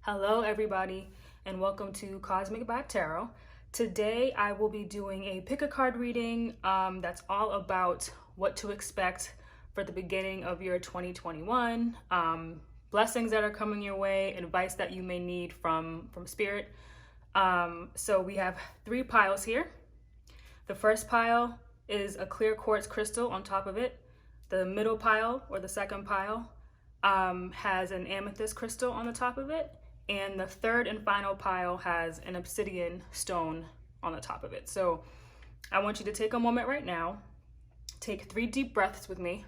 Hello everybody and welcome to Cosmic Black Tarot. Today I will be doing a pick a card reading that's all about what to expect for the beginning of year 2021, blessings that are coming your way, advice that you may need from spirit. So we have 3 piles here. The first pile is a clear quartz crystal on top of it. The middle pile, or the second pile, has an amethyst crystal on the top of it. And the third and final pile has an obsidian stone on the top of it. So I want you to take a moment right now, take 3 deep breaths with me.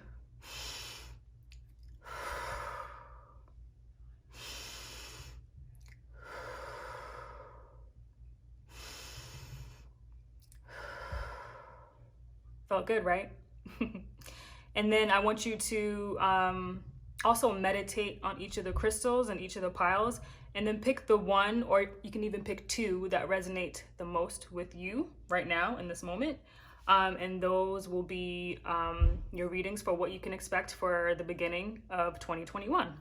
Felt good, right? And then I want you to also meditate on each of the crystals and each of the piles, and then pick the one, or you can even pick 2 that resonate the most with you right now in this moment. And those will be your readings for what you can expect for the beginning of 2021.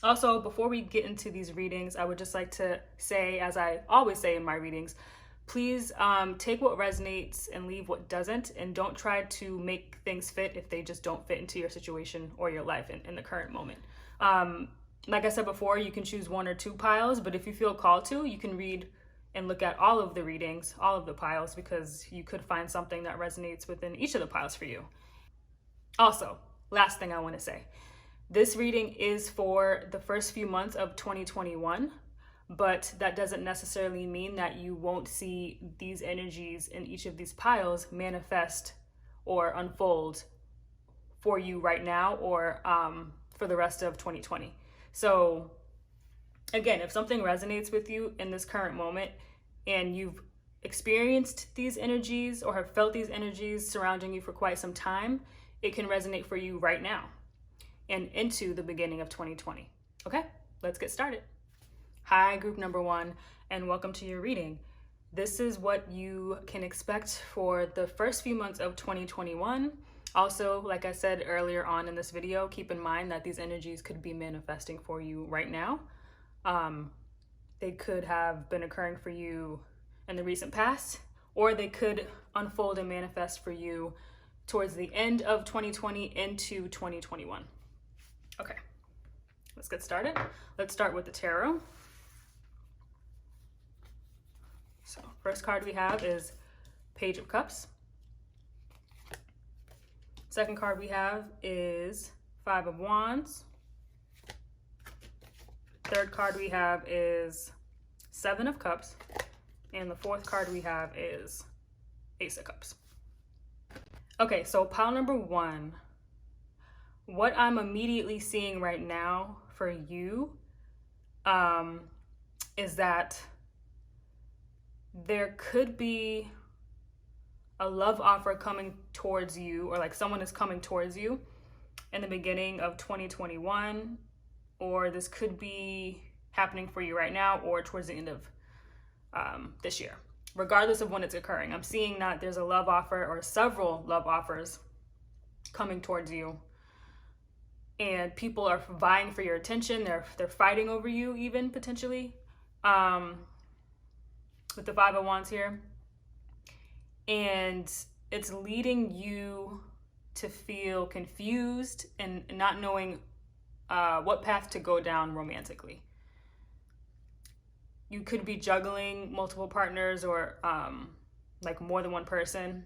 Also, before we get into these readings, I would just like to say, as I always say in my readings, please take what resonates and leave what doesn't, and don't try to make things fit if they just don't fit into your situation or your life in the current moment. Like I said before, you can choose 1 or 2 piles, but if you feel called to, you can read and look at all of the readings, all of the piles, because you could find something that resonates within each of the piles for you. Also, last thing I want to say, this reading is for the first few months of 2021. But that doesn't necessarily mean that you won't see these energies in each of these piles manifest or unfold for you right now, or for the rest of 2020. So again, if something resonates with you in this current moment and you've experienced these energies or have felt these energies surrounding you for quite some time, it can resonate for you right now and into the beginning of 2020. Okay, let's get started. Hi, group number 1, and welcome to your reading. This is what you can expect for the first few months of 2021. Also, like I said earlier on in this video, keep in mind that these energies could be manifesting for you right now. They could have been occurring for you in the recent past, or they could unfold and manifest for you towards the end of 2020 into 2021. Okay, let's get started. Let's start with the tarot. So first card we have is Page of Cups. Second card we have is 5 of Wands. Third card we have is 7 of Cups. And the fourth card we have is Ace of Cups. Okay, so pile number 1. What I'm immediately seeing right now for you is that there could be a love offer coming towards you, or like someone is coming towards you in the beginning of 2021, or this could be happening for you right now or towards the end of this year. Regardless of when it's occurring, I'm seeing that there's a love offer or several love offers coming towards you, and people are vying for your attention. They're fighting over you, even potentially. With the 5 of Wands here, and it's leading you to feel confused and not knowing what path to go down romantically. You could be juggling multiple partners, or like more than one person,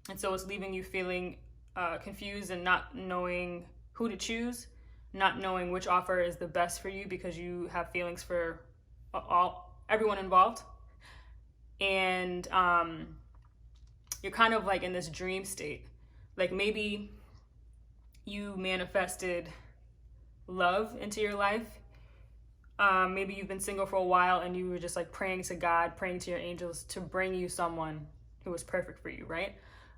and so it's leaving you feeling confused and not knowing who to choose, not knowing which offer is the best for you, because you have feelings for everyone involved. And you're kind of like in this dream state. Like maybe you manifested love into your life. Maybe you've been single for a while and you were just like praying to God, praying to your angels to bring you someone who was perfect for you, right?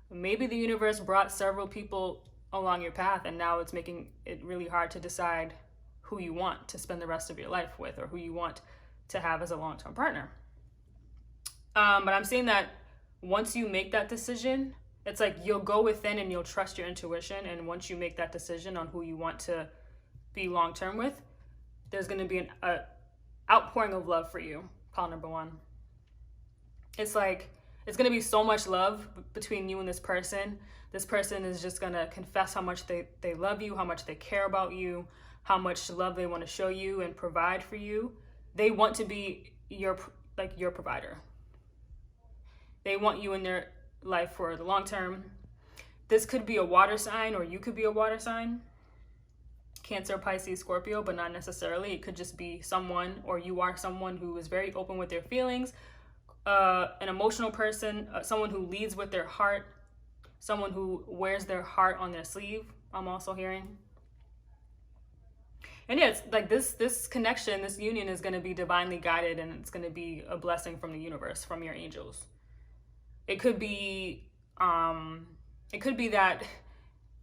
Maybe the universe brought several people along your path, and now it's making it really hard to decide who you want to spend the rest of your life with, or who you want to have as a long-term partner. But I'm seeing that once you make that decision, it's like you'll go within and you'll trust your intuition. And once you make that decision on who you want to be long-term with, there's going to be outpouring of love for you, pile number one. It's like, it's going to be so much love between you and this person. This person is just going to confess how much they love you, how much they care about you, how much love they want to show you and provide for you. They want to be your provider. They want you in their life for the long term. This could be a water sign, or you could be a water sign. Cancer, Pisces, Scorpio, but not necessarily. It could just be someone, or you are someone who is very open with their feelings, an emotional person, someone who leads with their heart, someone who wears their heart on their sleeve, I'm also hearing. And yeah, it's like this connection, this union is going to be divinely guided, and it's going to be a blessing from the universe, from your angels. It could be that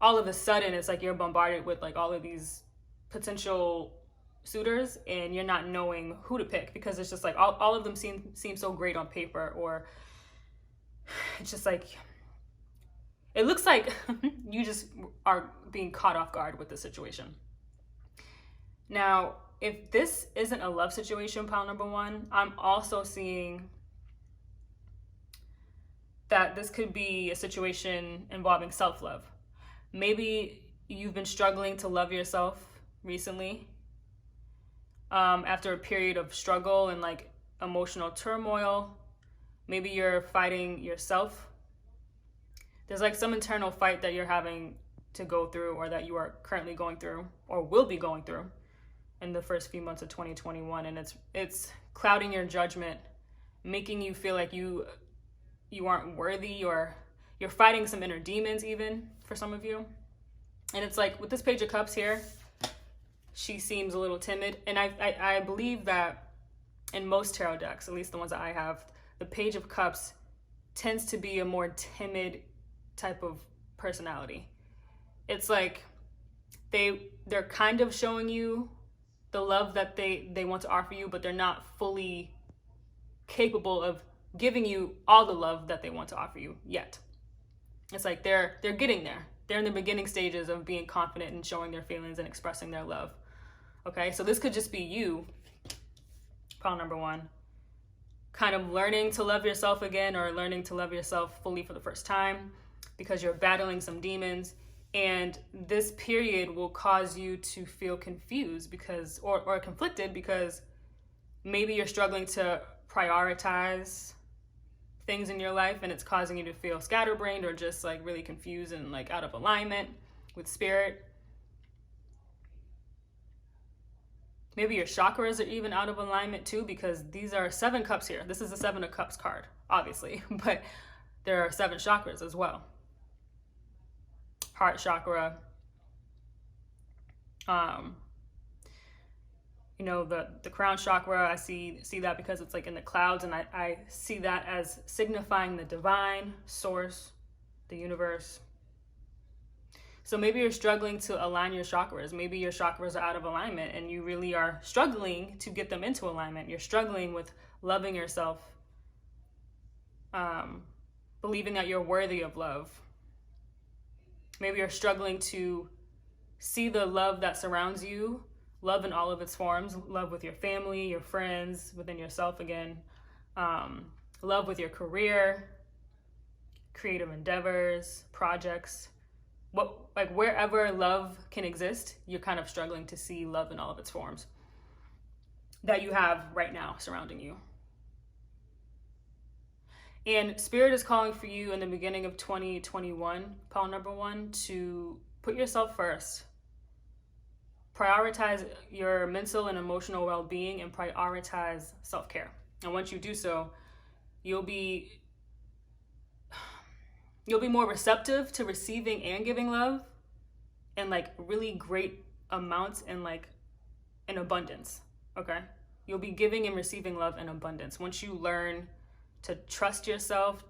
all of a sudden it's like you're bombarded with like all of these potential suitors, and you're not knowing who to pick, because it's just like all of them seem so great on paper, or it's just like, it looks like you just are being caught off guard with the situation. Now, if this isn't a love situation, pile number one, I'm also seeing that this could be a situation involving self-love. Maybe you've been struggling to love yourself recently, after a period of struggle and like emotional turmoil. Maybe you're fighting yourself. There's like some internal fight that you're having to go through, or that you are currently going through, or will be going through in the first few months of 2021. And it's clouding your judgment, making you feel like you aren't worthy, or you're fighting some inner demons even for some of you. And it's like with this Page of Cups here, she seems a little timid. And I believe that in most tarot decks, at least the ones that I have, the Page of Cups tends to be a more timid type of personality. It's like they're kind of showing you the love that they want to offer you, but they're not fully capable of giving you all the love that they want to offer you yet. It's like they're getting there. They're in the beginning stages of being confident and showing their feelings and expressing their love. Okay, so this could just be you, pile number one, kind of learning to love yourself again, or learning to love yourself fully for the first time, because you're battling some demons. And this period will cause you to feel confused because, or conflicted, because maybe you're struggling to prioritize things in your life, and it's causing you to feel scatterbrained, or just like really confused and like out of alignment with spirit. Maybe your chakras are even out of alignment too, because these are 7 cups here. This is the 7 of Cups card, obviously, but there are 7 chakras as well. Heart chakra, the crown chakra, I see that because it's like in the clouds, and I see that as signifying the divine source, the universe. So maybe you're struggling to align your chakras. Maybe your chakras are out of alignment, and you really are struggling to get them into alignment. You're struggling with loving yourself, believing that you're worthy of love. Maybe you're struggling to see the love that surrounds you, love in all of its forms, love with your family, your friends, within yourself again, love with your career, creative endeavors, projects. Wherever love can exist, you're kind of struggling to see love in all of its forms that you have right now surrounding you. And Spirit is calling for you in the beginning of 2021, pile number one, to put yourself first. Prioritize your mental and emotional well-being, and prioritize self-care. And once you do so, you'll be more receptive to receiving and giving love in like really great amounts, and like in abundance. Okay? You'll be giving and receiving love in abundance. Once you learn to trust yourself,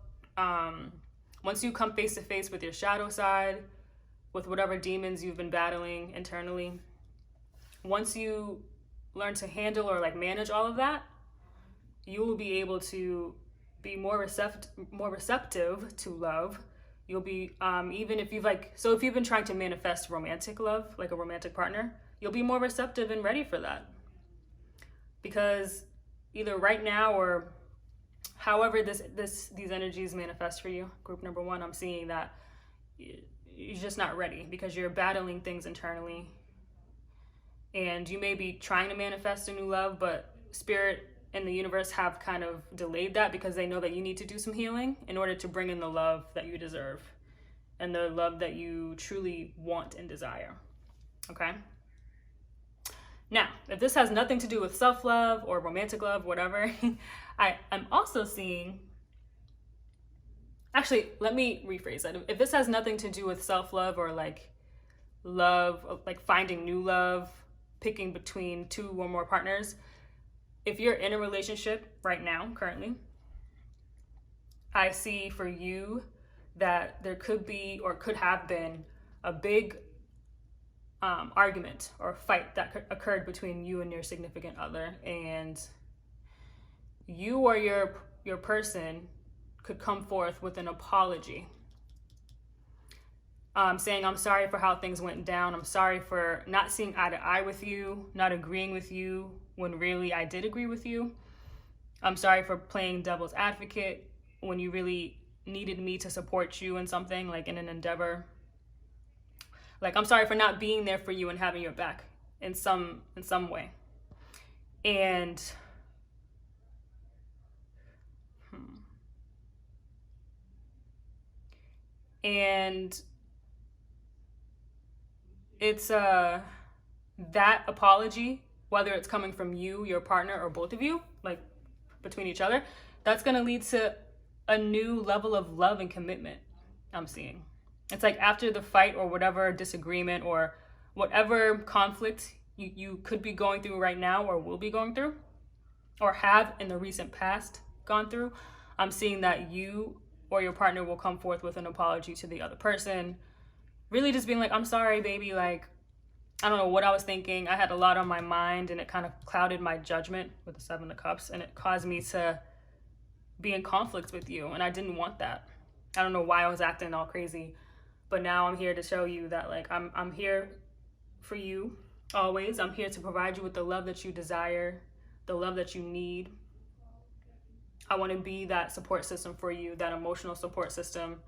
once you come face to face with your shadow side, with whatever demons you've been battling internally, once you learn to handle or like manage all of that, you will be able to be more receptive to love. You'll be, even if if you've been trying to manifest romantic love, like a romantic partner, you'll be more receptive and ready for that. because either right now or however these energies manifest for you, group number one, I'm seeing that you're just not ready because you're battling things internally. And you may be trying to manifest a new love, but spirit and the universe have kind of delayed that because they know that you need to do some healing in order to bring in the love that you deserve and the love that you truly want and desire. Okay? Now, if this has nothing to do with self-love or romantic love, whatever, I'm also seeing, actually, let me rephrase that. If this has nothing to do with self-love or like love, like finding new love, picking between two or more partners, if you're in a relationship right now, currently, I see for you that there could be or could have been a big argument or fight that occurred between you and your significant other, and you or your person could come forth with an apology, saying, I'm sorry for how things went down. I'm sorry for not seeing eye to eye with you, not agreeing with you when really I did agree with you. I'm sorry for playing devil's advocate when you really needed me to support you in something, like in an endeavor. Like, I'm sorry for not being there for you and having your back in some way. And it's that apology, whether it's coming from you, your partner, or both of you, like between each other, that's going to lead to a new level of love and commitment, I'm seeing. It's like after the fight or whatever disagreement or whatever conflict you could be going through right now or will be going through or have in the recent past gone through, I'm seeing that you or your partner will come forth with an apology to the other person. Really just being like, I'm sorry, baby. Like, I don't know what I was thinking. I had a lot on my mind and it kind of clouded my judgment with the Seven of Cups, and it caused me to be in conflict with you. And I didn't want that. I don't know why I was acting all crazy, but now I'm here to show you that, like, I'm here for you always. I'm here to provide you with the love that you desire, the love that you need. I want to be that support system for you, that emotional support system.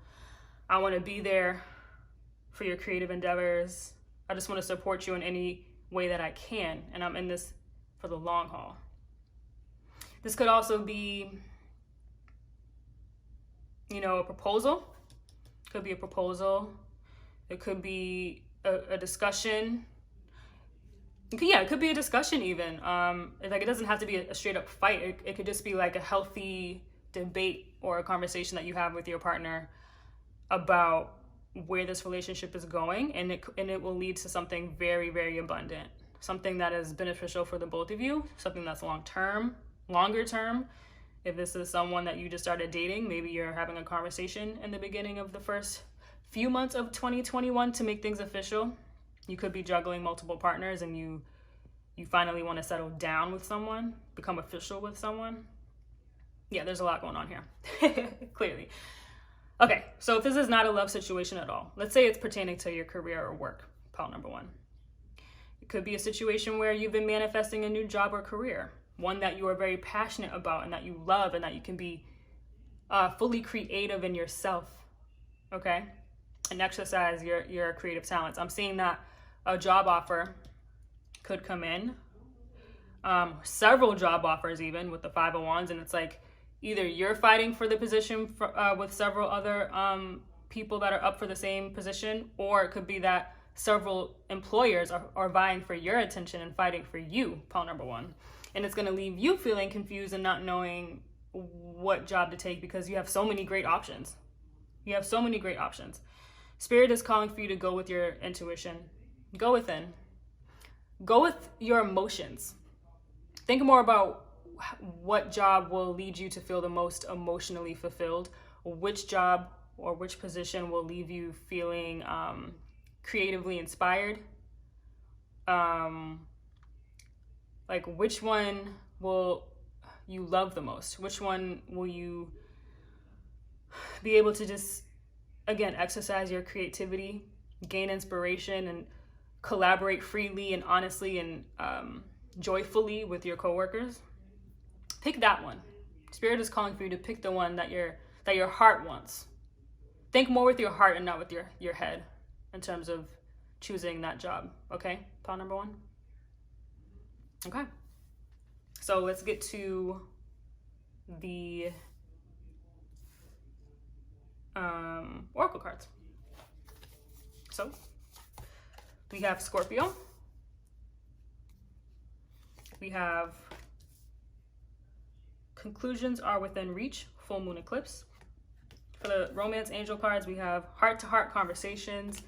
I want to be there for your creative endeavors. I just want to support you in any way that I can, and I'm in this for the long haul. This could also be, a proposal. Could be a proposal. It could be a discussion. It could be a discussion even. Like, it doesn't have to be a straight up fight. It could just be like a healthy debate or a conversation that you have with your partner about where this relationship is going, and it will lead to something very, very abundant, something that is beneficial for the both of you, something that's longer term. If this is someone that you just started dating, maybe you're having a conversation in the beginning of the first few months of 2021 to make things official. You could be juggling multiple partners and you finally want to settle down with someone, become official with someone. Yeah, there's a lot going on here, clearly. Okay, so if this is not a love situation at all, let's say it's pertaining to your career or work, pile number one. It could be a situation where you've been manifesting a new job or career, one that you are very passionate about and that you love and that you can be fully creative in yourself, okay? And exercise your creative talents. I'm seeing that a job offer could come in, several job offers even with the Five of Wands, and it's like either you're fighting for the position with several other people that are up for the same position, or it could be that several employers are vying for your attention and fighting for you, pile number one. And it's going to leave you feeling confused and not knowing what job to take because you have so many great options. Spirit is calling for you to go with your intuition. Go within. Go with your emotions. Think more about what job will lead you to feel the most emotionally fulfilled. Which job or which position will leave you feeling creatively inspired. Like, which one will you love the most? Which one will you be able to just, again, exercise your creativity, gain inspiration, and collaborate freely and honestly and joyfully with your coworkers, pick that one. Spirit is calling for you to pick the one that your heart wants. Think more with your heart and not with your head in terms of choosing that job. Okay, pile number 1. Okay, so let's get to the oracle cards. So we have Scorpio, we have conclusions are within reach, full moon eclipse. For the romance angel cards, we have heart-to-heart conversations.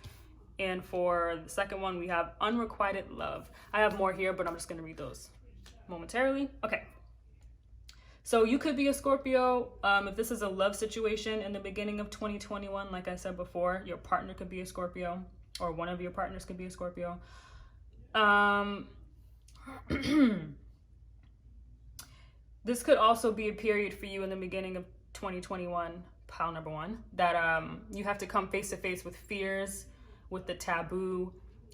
And for the second one, we have unrequited love. I have more here, but I'm just going to read those momentarily. Okay. So you could be a Scorpio. If this is a love situation in the beginning of 2021, like I said before, your partner could be a Scorpio, or one of your partners could be a Scorpio. This could also be a period for you in the beginning of 2021, pile number 1, that you have to come face to face with fears, with the taboo,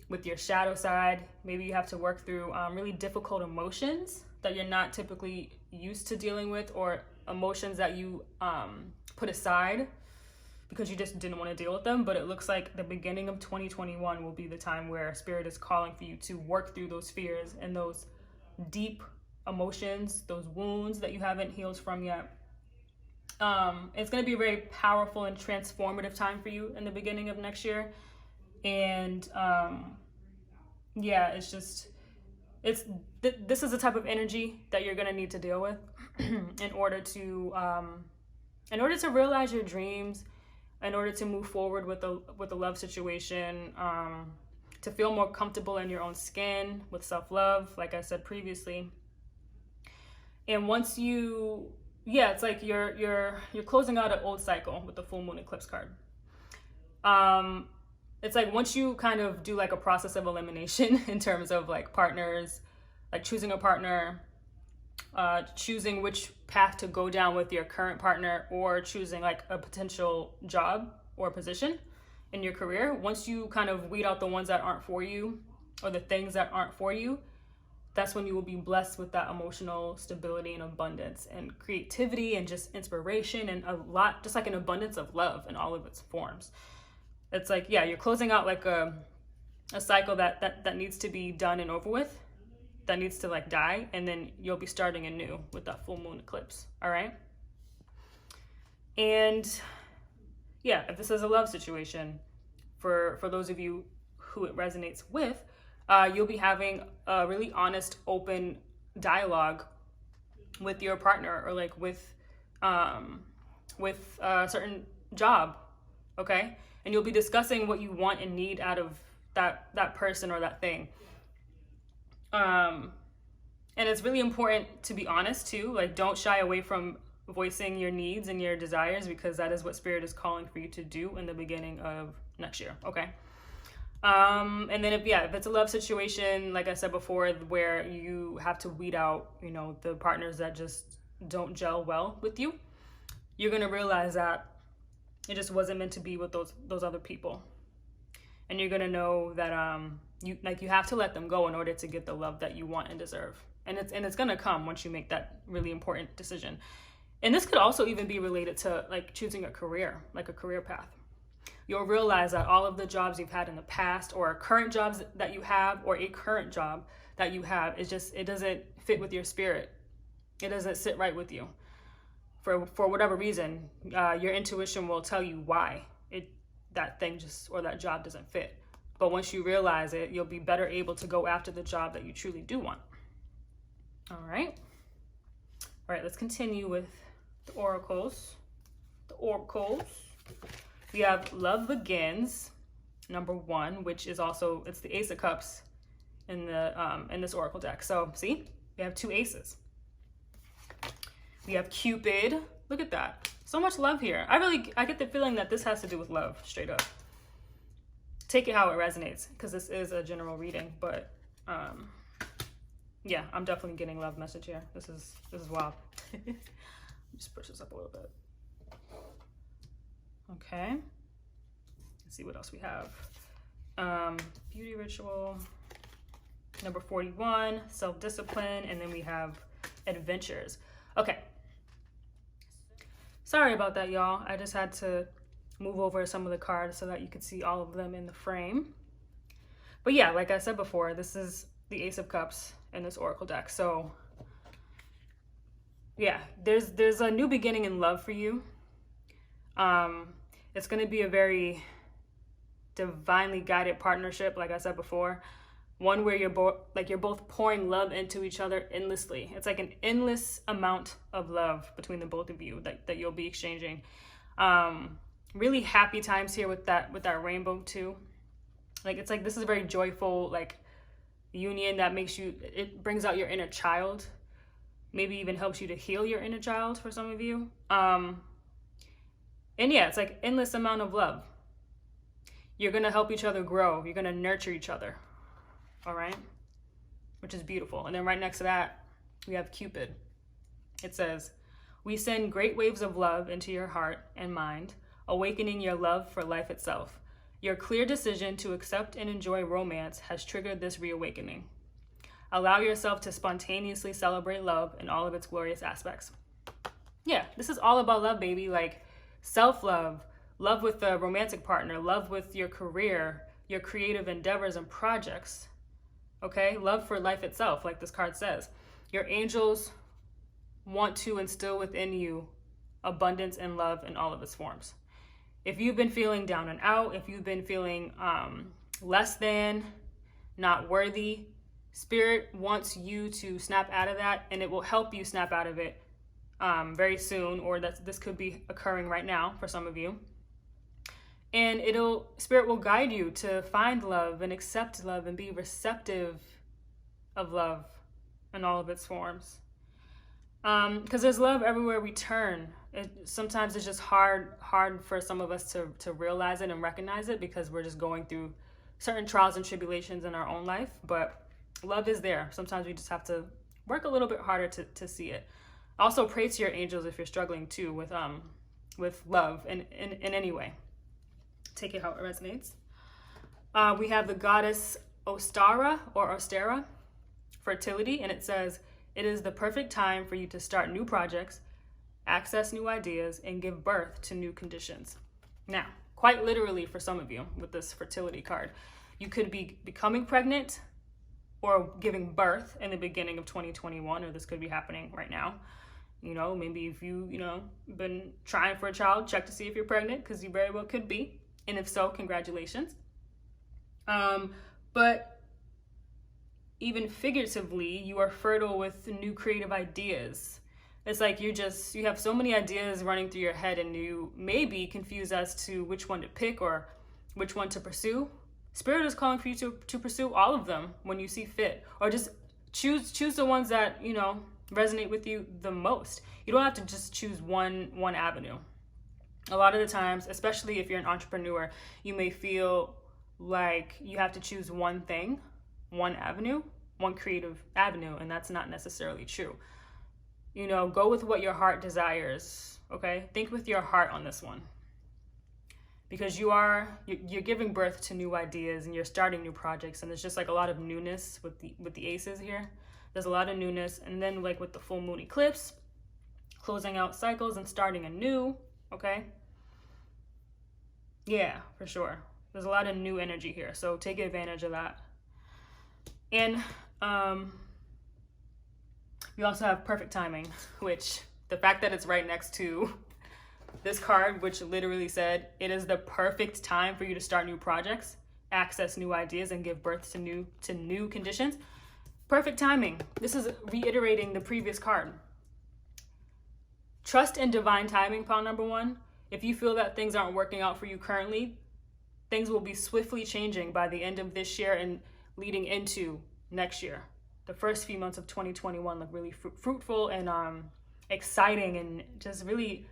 with your shadow side. Maybe you have to work through really difficult emotions that you're not typically used to dealing with, or emotions that you put aside because you just didn't want to deal with them. But it looks like the beginning of 2021 will be the time where Spirit is calling for you to work through those fears and those deep emotions, those wounds that you haven't healed from yet. It's going to be a very powerful and transformative time for you in the beginning of next year. And yeah, this is the type of energy that you're going to need to deal with in order to realize your dreams, in order to move forward with the love situation, to feel more comfortable in your own skin with self-love, like I said previously. And once it's like you're closing out an old cycle with the full moon eclipse card. It's like once you kind of do like a process of elimination in terms of like partners, like choosing a partner, choosing which path to go down with your current partner, or choosing like a potential job or position in your career. Once you kind of weed out the ones that aren't for you, or the things that aren't for you, that's when you will be blessed with that emotional stability and abundance and creativity and just inspiration and a lot, just like an abundance of love in all of its forms. It's like, yeah, you're closing out like a cycle that needs to be done and over with, that needs to like die, and then you'll be starting anew with that full moon eclipse. All right. And yeah, if this is a love situation, for those of you who it resonates with, you'll be having a really honest, open dialogue with your partner, or like with a certain job. Okay. And you'll be discussing what you want and need out of that person or that thing. And it's really important to be honest too. Like, don't shy away from voicing your needs and your desires, because that is what Spirit is calling for you to do in the beginning of next year. Okay. And then if it's a love situation, like I said before, where you have to weed out, the partners that just don't gel well with you, you're going to realize that it just wasn't meant to be with those other people. And you're going to know that you have to let them go in order to get the love that you want and deserve. And it's going to come once you make that really important decision. And this could also even be related to like choosing a career, like a career path. You'll realize that all of the jobs you've had in the past, or current jobs that you have, or a current job that you have, it doesn't fit with your spirit. It doesn't sit right with you. For whatever reason, your intuition will tell you why that thing or that job doesn't fit. But once you realize it, you'll be better able to go after the job that you truly do want. All right, let's continue with the oracles. We have Love Begins, number 1, which is also, it's the Ace of Cups in this oracle deck. So see, we have 2 aces. We have Cupid. Look at that. So much love here. I get the feeling that this has to do with love, straight up. Take it how it resonates, because this is a general reading, but yeah, I'm definitely getting love message here. This is wild. Just push this up a little bit. Okay. Let's see what else we have. Beauty ritual. Number 41, self-discipline, and then we have adventures. Okay. Sorry about that, y'all. I just had to move over some of the cards so that you could see all of them in the frame. But yeah, like I said before, this is the Ace of Cups in this Oracle deck. So yeah, there's a new beginning in love for you. It's going to be a very divinely guided partnership, like I said before. One where you're both pouring love into each other endlessly. It's like an endless amount of love between the both of you that you'll be exchanging. Really happy times here with that rainbow too. Like, it's like this is a very joyful like union that makes you, it brings out your inner child. Maybe even helps you to heal your inner child for some of you. And yeah, it's like endless amount of love. You're going to help each other grow. You're going to nurture each other. All right? Which is beautiful. And then right next to that, we have Cupid. It says, we send great waves of love into your heart and mind, awakening your love for life itself. Your clear decision to accept and enjoy romance has triggered this reawakening. Allow yourself to spontaneously celebrate love in all of its glorious aspects. Yeah, this is all about love, baby. Like self-love, love with a romantic partner, love with your career, your creative endeavors and projects. Okay, love for life itself, like this card says. Your angels want to instill within you abundance and love in all of its forms. If you've been feeling down and out, if you've been feeling less than, not worthy, Spirit wants you to snap out of that, and it will help you snap out of it very soon, or this could be occurring right now for some of you. And Spirit will guide you to find love and accept love and be receptive of love in all of its forms. Because there's love everywhere we turn. Sometimes it's just hard for some of us to realize it and recognize it because we're just going through certain trials and tribulations in our own life. But love is there. Sometimes we just have to work a little bit harder to see it. Also, pray to your angels if you're struggling too with love in any way. Take it how it resonates. We have the goddess Ostara or Ostera, fertility, and it says, it is the perfect time for you to start new projects, access new ideas, and give birth to new conditions. Now, quite literally for some of you with this fertility card, you could be becoming pregnant or giving birth in the beginning of 2021, or this could be happening right now. You know, maybe if been trying for a child, check to see if you're pregnant, because you very well could be. And if so, congratulations. But even figuratively, you are fertile with new creative ideas. It's like you have so many ideas running through your head, and you may be confused as to which one to pick or which one to pursue. Spirit is calling for you to pursue all of them when you see fit, or just choose the ones that, resonate with you the most. You don't have to just choose one avenue. A lot of the times, especially if you're an entrepreneur, you may feel like you have to choose one thing, one avenue, one creative avenue, and that's not necessarily true. Go with what your heart desires, okay? Think with your heart on this one. Because you're giving birth to new ideas and you're starting new projects, and there's just like a lot of newness with the aces here. There's a lot of newness, and then like with the full moon eclipse, closing out cycles and starting anew, okay? Yeah, for sure. There's a lot of new energy here, so take advantage of that. And we also have perfect timing, which the fact that it's right next to this card, which literally said, it is the perfect time for you to start new projects, access new ideas, and give birth to new conditions. Perfect timing. This is reiterating the previous card. Trust in divine timing, pile number 1. If you feel that things aren't working out for you currently, things will be swiftly changing by the end of this year and leading into next year. The first few months of 2021 look really fruitful and exciting and just really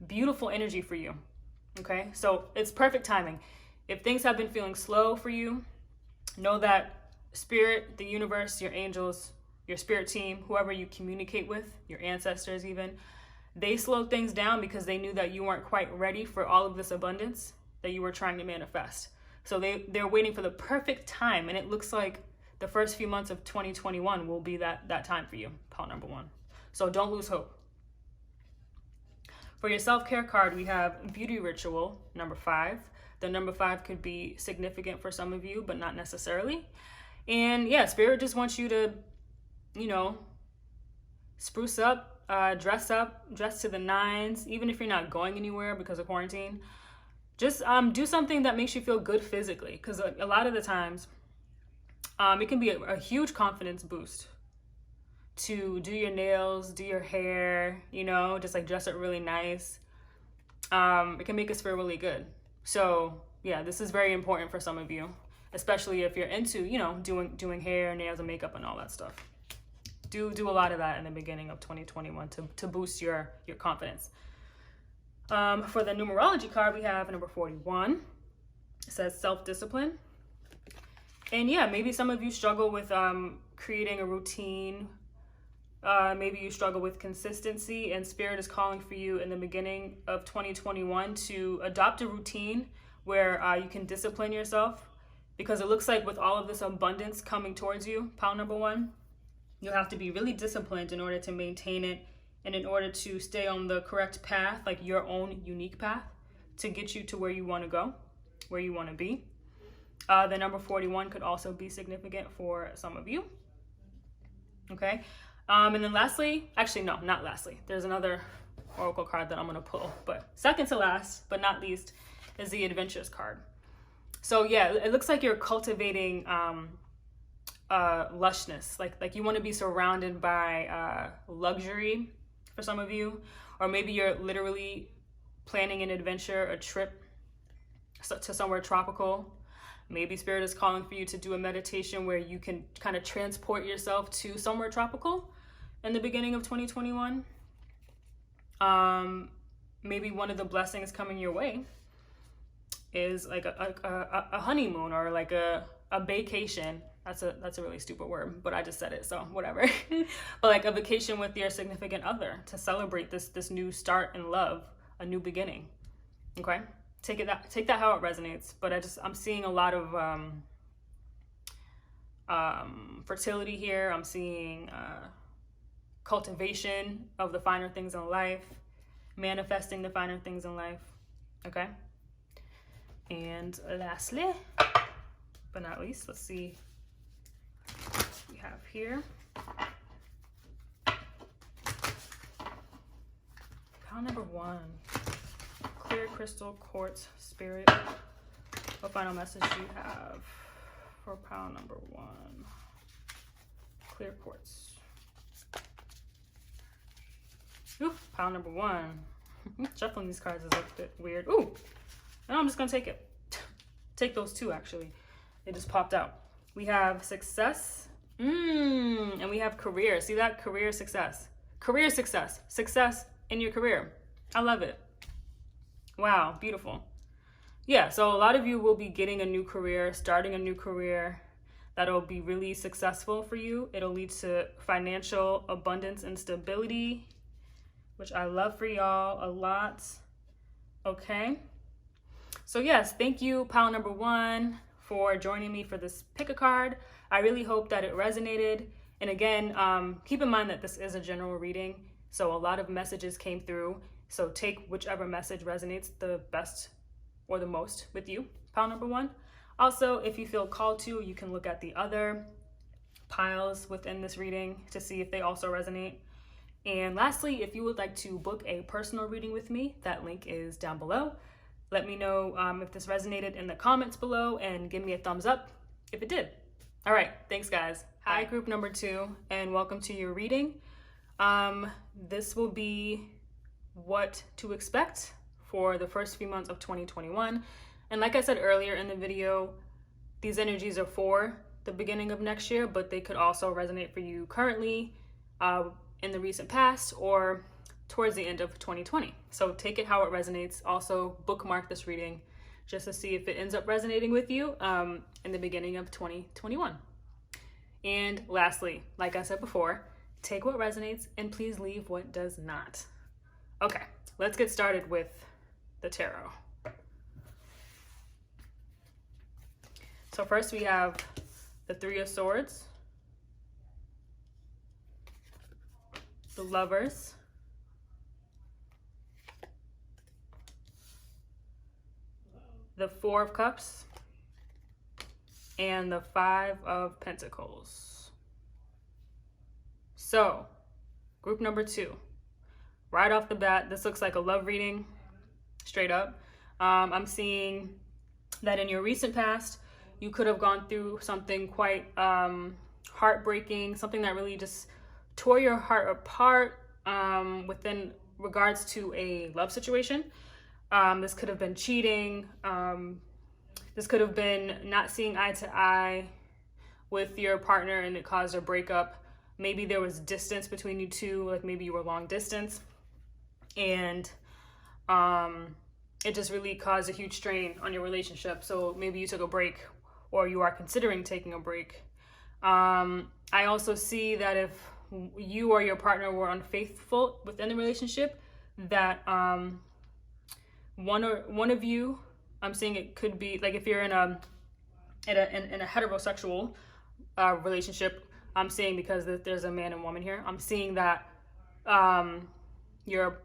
beautiful energy for you. Okay, so it's perfect timing. If things have been feeling slow for you, know that Spirit, the universe, your angels, your spirit team, whoever you communicate with, your ancestors even, they slowed things down because they knew that you weren't quite ready for all of this abundance that you were trying to manifest. So they're waiting for the perfect time, and it looks like the first few months of 2021 will be that time for you, pile number 1. So don't lose hope. For your self-care card, we have beauty ritual, number 5. The number 5 could be significant for some of you, but not necessarily. And yeah, Spirit just wants you to, you know, spruce up, dress to the nines, even if you're not going anywhere because of quarantine. Just do something that makes you feel good physically, because a lot of the times it can be a huge confidence boost to do your nails, do your hair, you know, just like dress it really nice. It can make us feel really good. So yeah, this is very important for some of you, especially if you're into, you know, doing hair, nails, and makeup and all that stuff. Do a lot of that in the beginning of 2021 to boost your confidence. For the numerology card, we have number 41. It says self-discipline. And yeah, maybe some of you struggle with creating a routine. Maybe you struggle with consistency, and Spirit is calling for you in the beginning of 2021 to adopt a routine where you can discipline yourself, because it looks like with all of this abundance coming towards you, pile number 1, you'll have to be really disciplined in order to maintain it and in order to stay on the correct path, like your own unique path to get you to where you want to go, where you want to be. The number 41 could also be significant for some of you. Okay. And then lastly, actually, no, not lastly. There's another oracle card that I'm going to pull, but second to last, but not least, is the adventures card. So yeah, it looks like you're cultivating lushness. Like you want to be surrounded by luxury for some of you, or maybe you're literally planning an adventure, a trip to somewhere tropical. Maybe Spirit is calling for you to do a meditation where you can kind of transport yourself to somewhere tropical in the beginning of 2021. Maybe one of the blessings coming your way is like a honeymoon, or like a vacation. That's a really stupid word, but I just said it, so whatever. But like a vacation with your significant other to celebrate this new start in love, a new beginning. Okay? Take that how it resonates. But I'm seeing a lot of fertility here. I'm seeing cultivation of the finer things in life, manifesting the finer things in life. Okay? And lastly, but not least, let's see what we have here. Pile number 1. Clear crystal quartz spirit. What final message do you have for pile number 1? Clear quartz. Ooh, pile number 1. Shuffling these cards is a bit weird. Ooh, no, I'm just gonna take it. Take those 2 actually. They just popped out. We have success. And we have career. See that? Career success. Career success. Success in your career. I love it. Wow, beautiful. Yeah, so a lot of you will be getting a new career, starting a new career that'll be really successful for you. It'll lead to financial abundance and stability, which I love for y'all a lot. Okay. So yes, thank you, pile number 1, for joining me for this pick a card. I really hope that it resonated. And again, keep in mind that this is a general reading, so a lot of messages came through. So take whichever message resonates the best or the most with you, pile number 1. Also, if you feel called to, you can look at the other piles within this reading to see if they also resonate. And lastly, if you would like to book a personal reading with me, that link is down below. Let me know if this resonated in the comments below, and give me a thumbs up if it did. All right, thanks guys. Hi, group number 2, and welcome to your reading. This will be what to expect for the first few months of 2021. And like I said earlier in the video, these energies are for the beginning of next year, but they could also resonate for you currently, in the recent past, or towards the end of 2020. So take it how it resonates. Also bookmark this reading just to see if it ends up resonating with you in the beginning of 2021. And lastly, like I said before, take what resonates and please leave what does not. Okay, let's get started with the tarot. So first we have the Three of Swords, the Lovers, the Four of Cups, and the Five of Pentacles. So, group number 2. Right off the bat, this looks like a love reading, straight up. I'm seeing that in your recent past, you could have gone through something quite heartbreaking, something that really just tore your heart apart within regards to a love situation. This could have been cheating. This could have been not seeing eye to eye with your partner and it caused a breakup. Maybe there was distance between you two, like maybe you were long distance, and it just really caused a huge strain on your relationship. So maybe you took a break, or you are considering taking a break. I also see that if you or your partner were unfaithful within the relationship, that one of you, I'm seeing it could be like if you're in a heterosexual relationship, I'm seeing, because there's a man and woman here, I'm seeing that your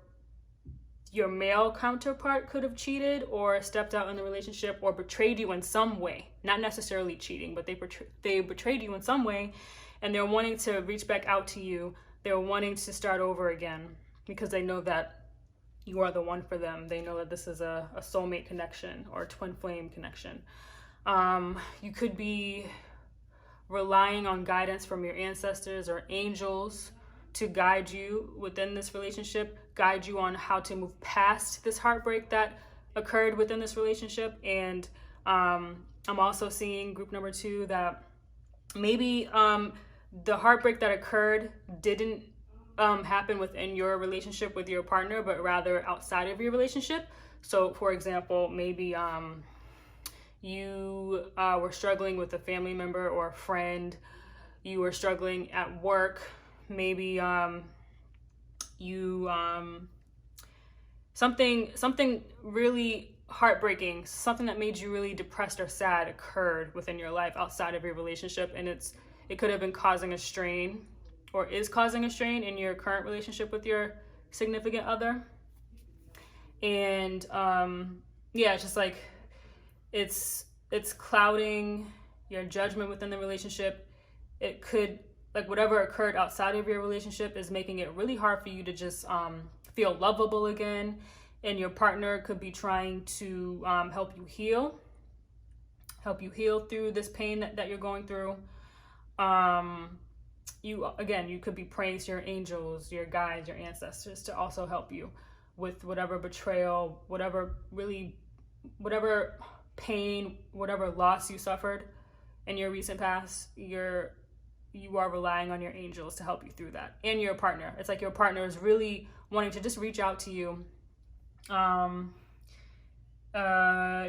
male counterpart could have cheated or stepped out in the relationship or betrayed you in some way. Not necessarily cheating, but they betrayed you in some way, and they're wanting to reach back out to you. They're wanting to start over again because they know that you are the one for them. They know that this is a soulmate connection or a twin flame connection. You could be relying on guidance from your ancestors or angels to guide you within this relationship, guide you on how to move past this heartbreak that occurred within this relationship. And I'm also seeing, group number 2, that maybe the heartbreak that occurred didn't happen within your relationship with your partner, but rather outside of your relationship. So for example, maybe you were struggling with a family member or a friend, you were struggling at work, maybe something really heartbreaking, something that made you really depressed or sad occurred within your life outside of your relationship, and it could have been causing a strain, or is causing a strain in your current relationship with your significant other. And it's just like it's clouding your judgment within the relationship. It could, like, whatever occurred outside of your relationship is making it really hard for you to just feel lovable again. And your partner could be trying to help you heal through this pain that you're going through. You could be praying to your angels, your guides, your ancestors to also help you with whatever betrayal, whatever pain, whatever loss you suffered in your recent past. You are relying on your angels to help you through that, and your partner. It's like your partner is really wanting to just reach out to you.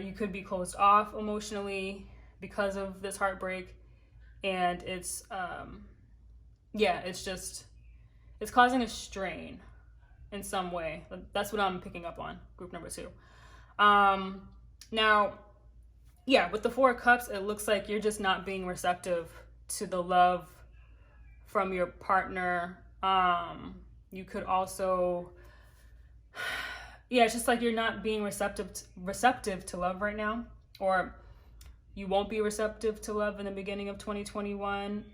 You could be closed off emotionally because of this heartbreak, and it's causing a strain in some way. That's what I'm picking up on, group number 2. Now, with the Four of Cups, it looks like you're just not being receptive to the love from your partner. You could also, it's just like you're not being receptive to love right now, or you won't be receptive to love in the beginning of 2021.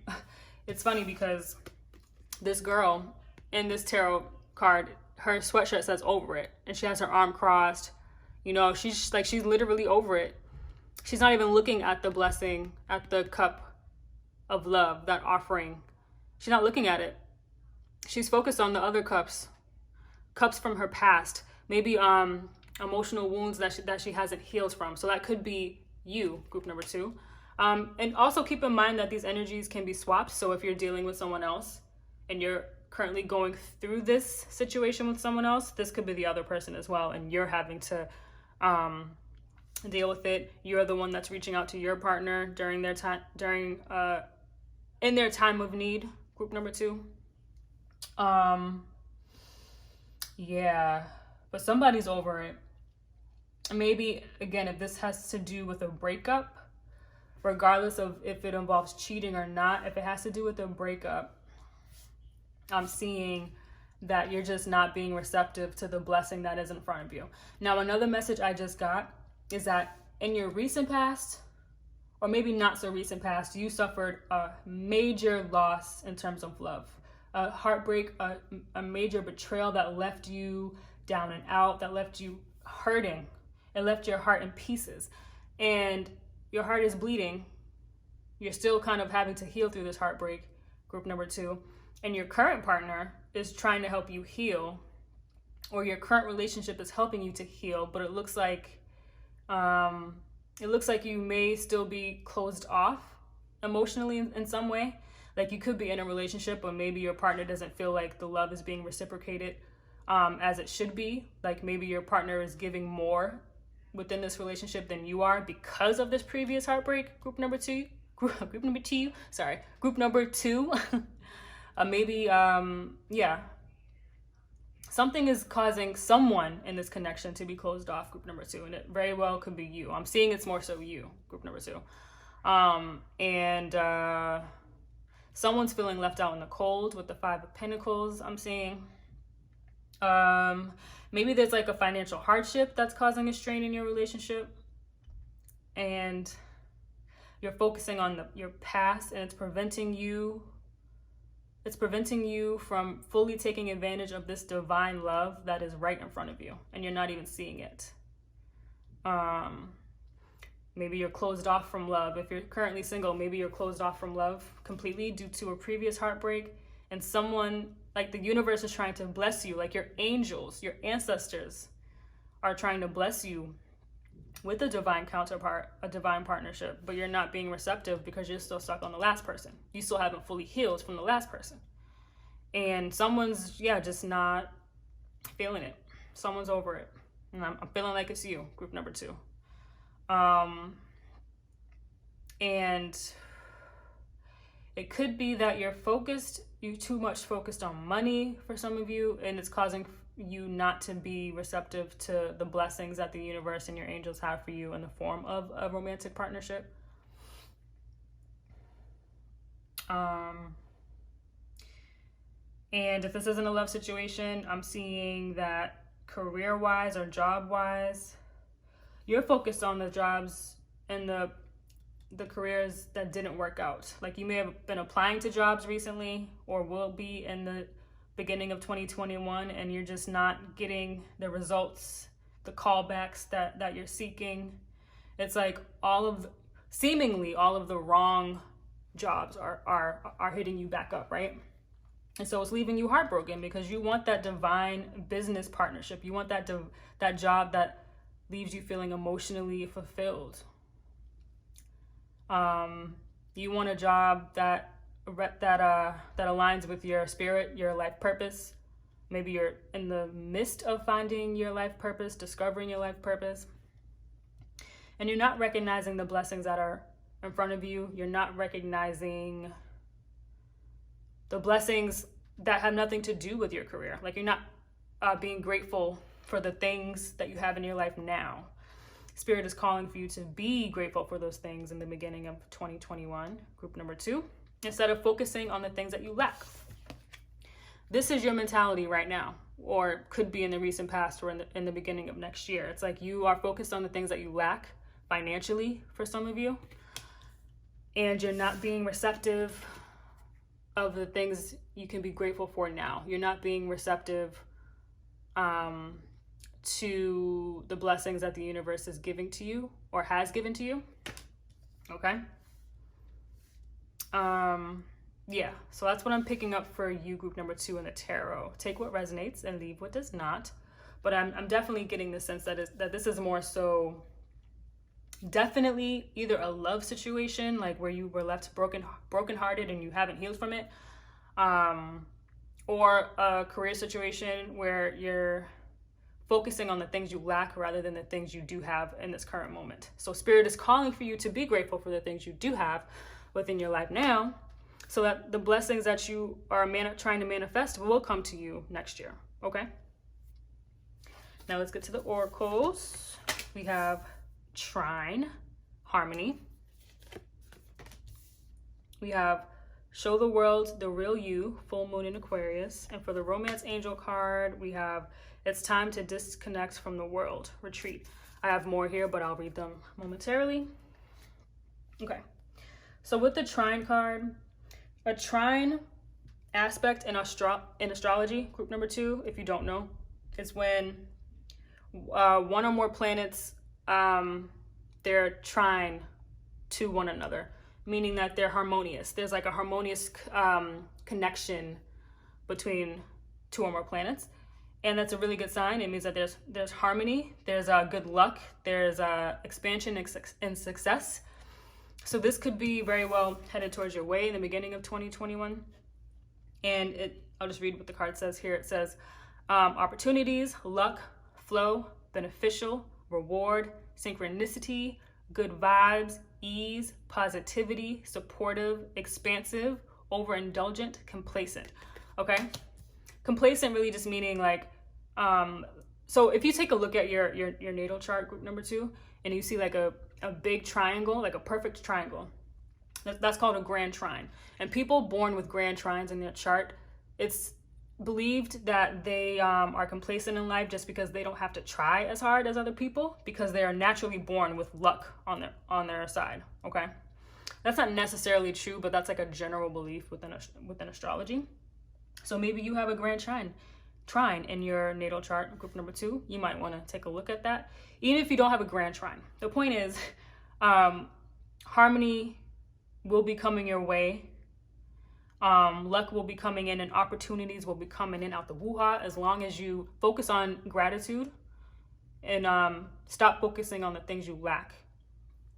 It's funny because this girl in this tarot card, her sweatshirt says "over it," and she has her arm crossed. She's literally over it. She's not even looking at the blessing, at the cup of love, that offering. She's not looking at it. She's focused on the other cups from her past, maybe emotional wounds that she hasn't healed from. So that could be you, group number 2. And also keep in mind that these energies can be swapped. So if you're dealing with someone else and you're currently going through this situation with someone else, this could be the other person as well, and you're having to deal with it. You're the one that's reaching out to your partner in their time of need, group number 2. But somebody's over it. Maybe, again, if this has to do with a breakup, regardless of if it involves cheating or not, if it has to do with a breakup, I'm seeing that you're just not being receptive to the blessing that is in front of you. Now, another message I just got is that in your recent past, or maybe not so recent past, you suffered a major loss in terms of love, a heartbreak, a major betrayal that left you down and out, that left you hurting. It left your heart in pieces, and your heart is bleeding. You're still kind of having to heal through this heartbreak, group number 2, and your current partner is trying to help you heal, or your current relationship is helping you to heal, but it looks like you may still be closed off emotionally in some way. Like, you could be in a relationship, but maybe your partner doesn't feel like the love is being reciprocated as it should be. Like, maybe your partner is giving more within this relationship than you are because of this previous heartbreak, group number 2. Something is causing someone in this connection to be closed off, group number 2, and it very well could be you. I'm seeing it's more so you, group number 2. Someone's feeling left out in the cold with the 5 of Pentacles, I'm seeing. Maybe there's like a financial hardship that's causing a strain in your relationship, and you're focusing on your past, and it's preventing you from fully taking advantage of this divine love that is right in front of you, and you're not even seeing it. Maybe you're closed off from love. If you're currently single, maybe you're closed off from love completely due to a previous heartbreak, and someone, like, the universe is trying to bless you, like your angels, your ancestors are trying to bless you with a divine counterpart, a divine partnership, but you're not being receptive because you're still stuck on the last person. You still haven't fully healed from the last person. And someone's, just not feeling it. Someone's over it. And I'm feeling like it's you, group number 2. And it could be that you're too much focused on money for some of you, and it's causing you not to be receptive to the blessings that the universe and your angels have for you in the form of a romantic partnership. And if this isn't a love situation, I'm seeing that career-wise or job-wise, you're focused on the jobs and the careers that didn't work out. Like, you may have been applying to jobs recently, or will be in the beginning of 2021, and you're just not getting the results, the callbacks that you're seeking. It's like seemingly all of the wrong jobs are hitting you back up, right? And so it's leaving you heartbroken because you want that divine business partnership. You want that job that leaves you feeling emotionally fulfilled. You want a job that aligns with your spirit, your life purpose. Maybe you're in the midst of finding your life purpose, discovering your life purpose, and you're not recognizing the blessings that are in front of you. You're not recognizing the blessings that have nothing to do with your career. Like, you're not being grateful for the things that you have in your life now. Spirit is calling for you to be grateful for those things in the beginning of 2021, group number 2, instead of focusing on the things that you lack. This is your mentality right now, or could be in the recent past or in the beginning of next year. It's like you are focused on the things that you lack financially for some of you, and you're not being receptive of the things you can be grateful for now. You're not being receptive to the blessings that the universe is giving to you or has given to you. Okay. So that's what I'm picking up for you, group number 2 in the tarot. Take what resonates and leave what does not. But I'm definitely getting the sense that this is more so definitely either a love situation, like where you were left brokenhearted and you haven't healed from it, or a career situation where you're focusing on the things you lack rather than the things you do have in this current moment. So Spirit is calling for you to be grateful for the things you do have within your life now, so that the blessings that you are trying to manifest will come to you next year. Okay? Now let's get to the oracles. We have Trine, Harmony, we have show the world the real you, full moon in Aquarius. And for the romance angel card, we have it's time to disconnect from the world, retreat. I have more here, but I'll read them momentarily. Okay, so with the trine card, a trine aspect in astrology, group number 2, if you don't know, is when one or more planets, they're trine to one another, meaning that they're harmonious. There's like a harmonious connection between 2 or more planets, and that's a really good sign. It means that there's harmony, there's good luck, there's expansion and success. So this could be very well headed towards your way in the beginning of 2021. And I'll just read what the card says here. It says opportunities, luck, flow, beneficial, reward, synchronicity, good vibes, ease, positivity, supportive, expansive, overindulgent, complacent. Okay, complacent really just meaning like so if you take a look at your natal chart, group number 2, and you see like a big triangle, like a perfect triangle, that's called a grand trine. And people born with grand trines in their chart, it's believed that they are complacent in life just because they don't have to try as hard as other people, because they are naturally born with luck on their side. Okay, that's not necessarily true, but that's like a general belief within astrology. So maybe you have a grand trine in your natal chart, group number 2. You might want to take a look at that, even if you don't have a grand trine. The point is, harmony will be coming your way. Luck will be coming in, and opportunities will be coming in out the woo-ha, as long as you focus on gratitude and stop focusing on the things you lack.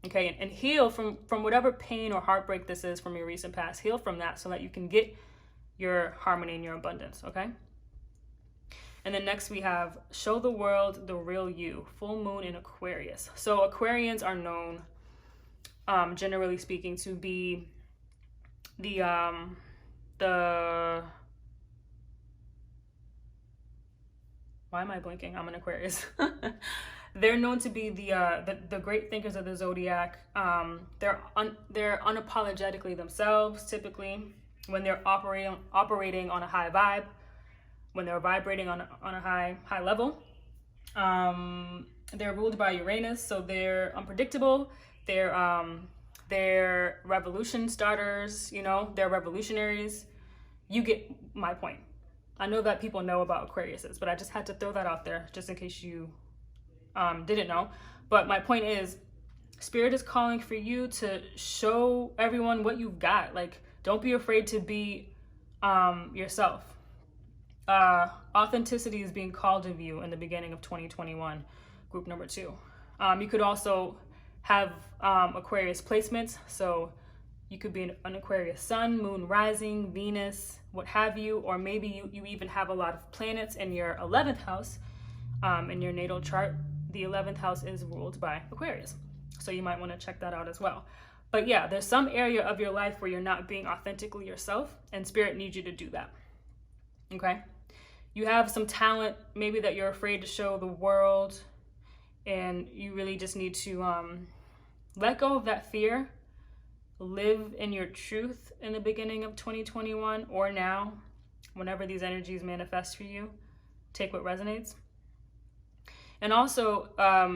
Okay, and heal from whatever pain or heartbreak this is from your recent past. Heal from that so that you can get your harmony and your abundance. Okay. And then next we have show the world the real you, full moon in Aquarius. So Aquarians are known, generally speaking, to be the why am I blinking? I'm an Aquarius. They're known to be the great thinkers of the zodiac. They're unapologetically themselves, typically, when they're operating on a high vibe, when they're vibrating on a high level. They're ruled by Uranus, so they're unpredictable. They're revolution starters, they're revolutionaries. You get my point. I know that people know about Aquariuses, but I just had to throw that out there just in case you didn't know. But my point is, Spirit is calling for you to show everyone what you've got. Like, don't be afraid to be yourself. Authenticity is being called of you in the beginning of 2021, group number 2. You could also have Aquarius placements. So you could be an Aquarius sun, moon rising, Venus, what have you, or maybe you even have a lot of planets in your 11th house. In your natal chart, the 11th house is ruled by Aquarius. So you might want to check that out as well. But yeah, there's some area of your life where you're not being authentically yourself, and Spirit needs you to do that. Okay? You have some talent maybe that you're afraid to show the world, and you really just need to let go of that fear. Live in your truth in the beginning of 2021 or now, whenever these energies manifest for you. Take what resonates. And also,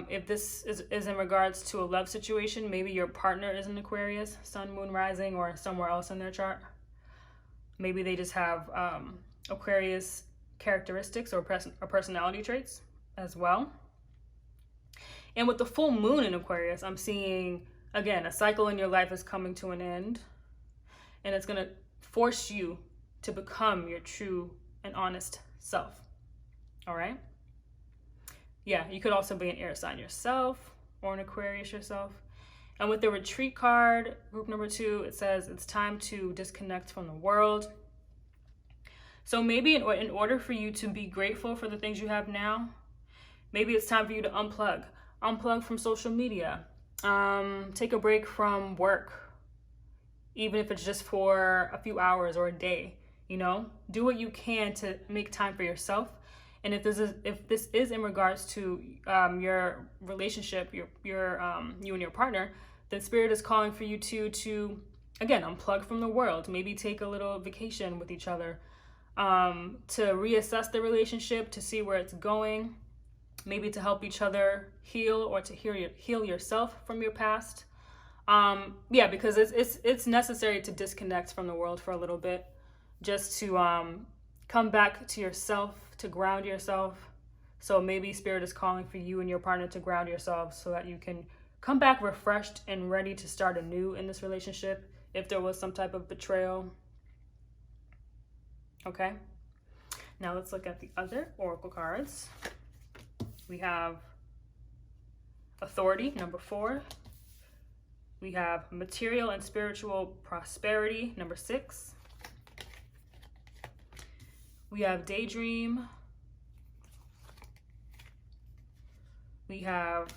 if this is in regards to a love situation, maybe your partner is an Aquarius, sun, moon, rising, or somewhere else in their chart. Maybe they just have Aquarius characteristics or personality traits as well. And with the full moon in Aquarius, I'm seeing, again, a cycle in your life is coming to an end, and it's going to force you to become your true and honest self. All right? Yeah, you could also be an air sign yourself or an Aquarius yourself. And with the retreat card, group number 2, it says it's time to disconnect from the world. So maybe in order for you to be grateful for the things you have now, maybe it's time for you to unplug from social media, take a break from work, even if it's just for a few hours or a day. Do what you can to make time for yourself. And if this is in regards to your relationship, your you and your partner, then Spirit is calling for you to again, unplug from the world. Maybe take a little vacation with each other, to reassess the relationship, to see where it's going, maybe to help each other heal or to heal yourself from your past. Yeah, because it's necessary to disconnect from the world for a little bit, just to come back to yourself, to ground yourself. So maybe Spirit is calling for you and your partner to ground yourselves so that you can come back refreshed and ready to start anew in this relationship if there was some type of betrayal. Okay, now let's look at the other oracle cards. We have Authority, number 4. We have Material and Spiritual Prosperity, number 6. We have Daydream. We have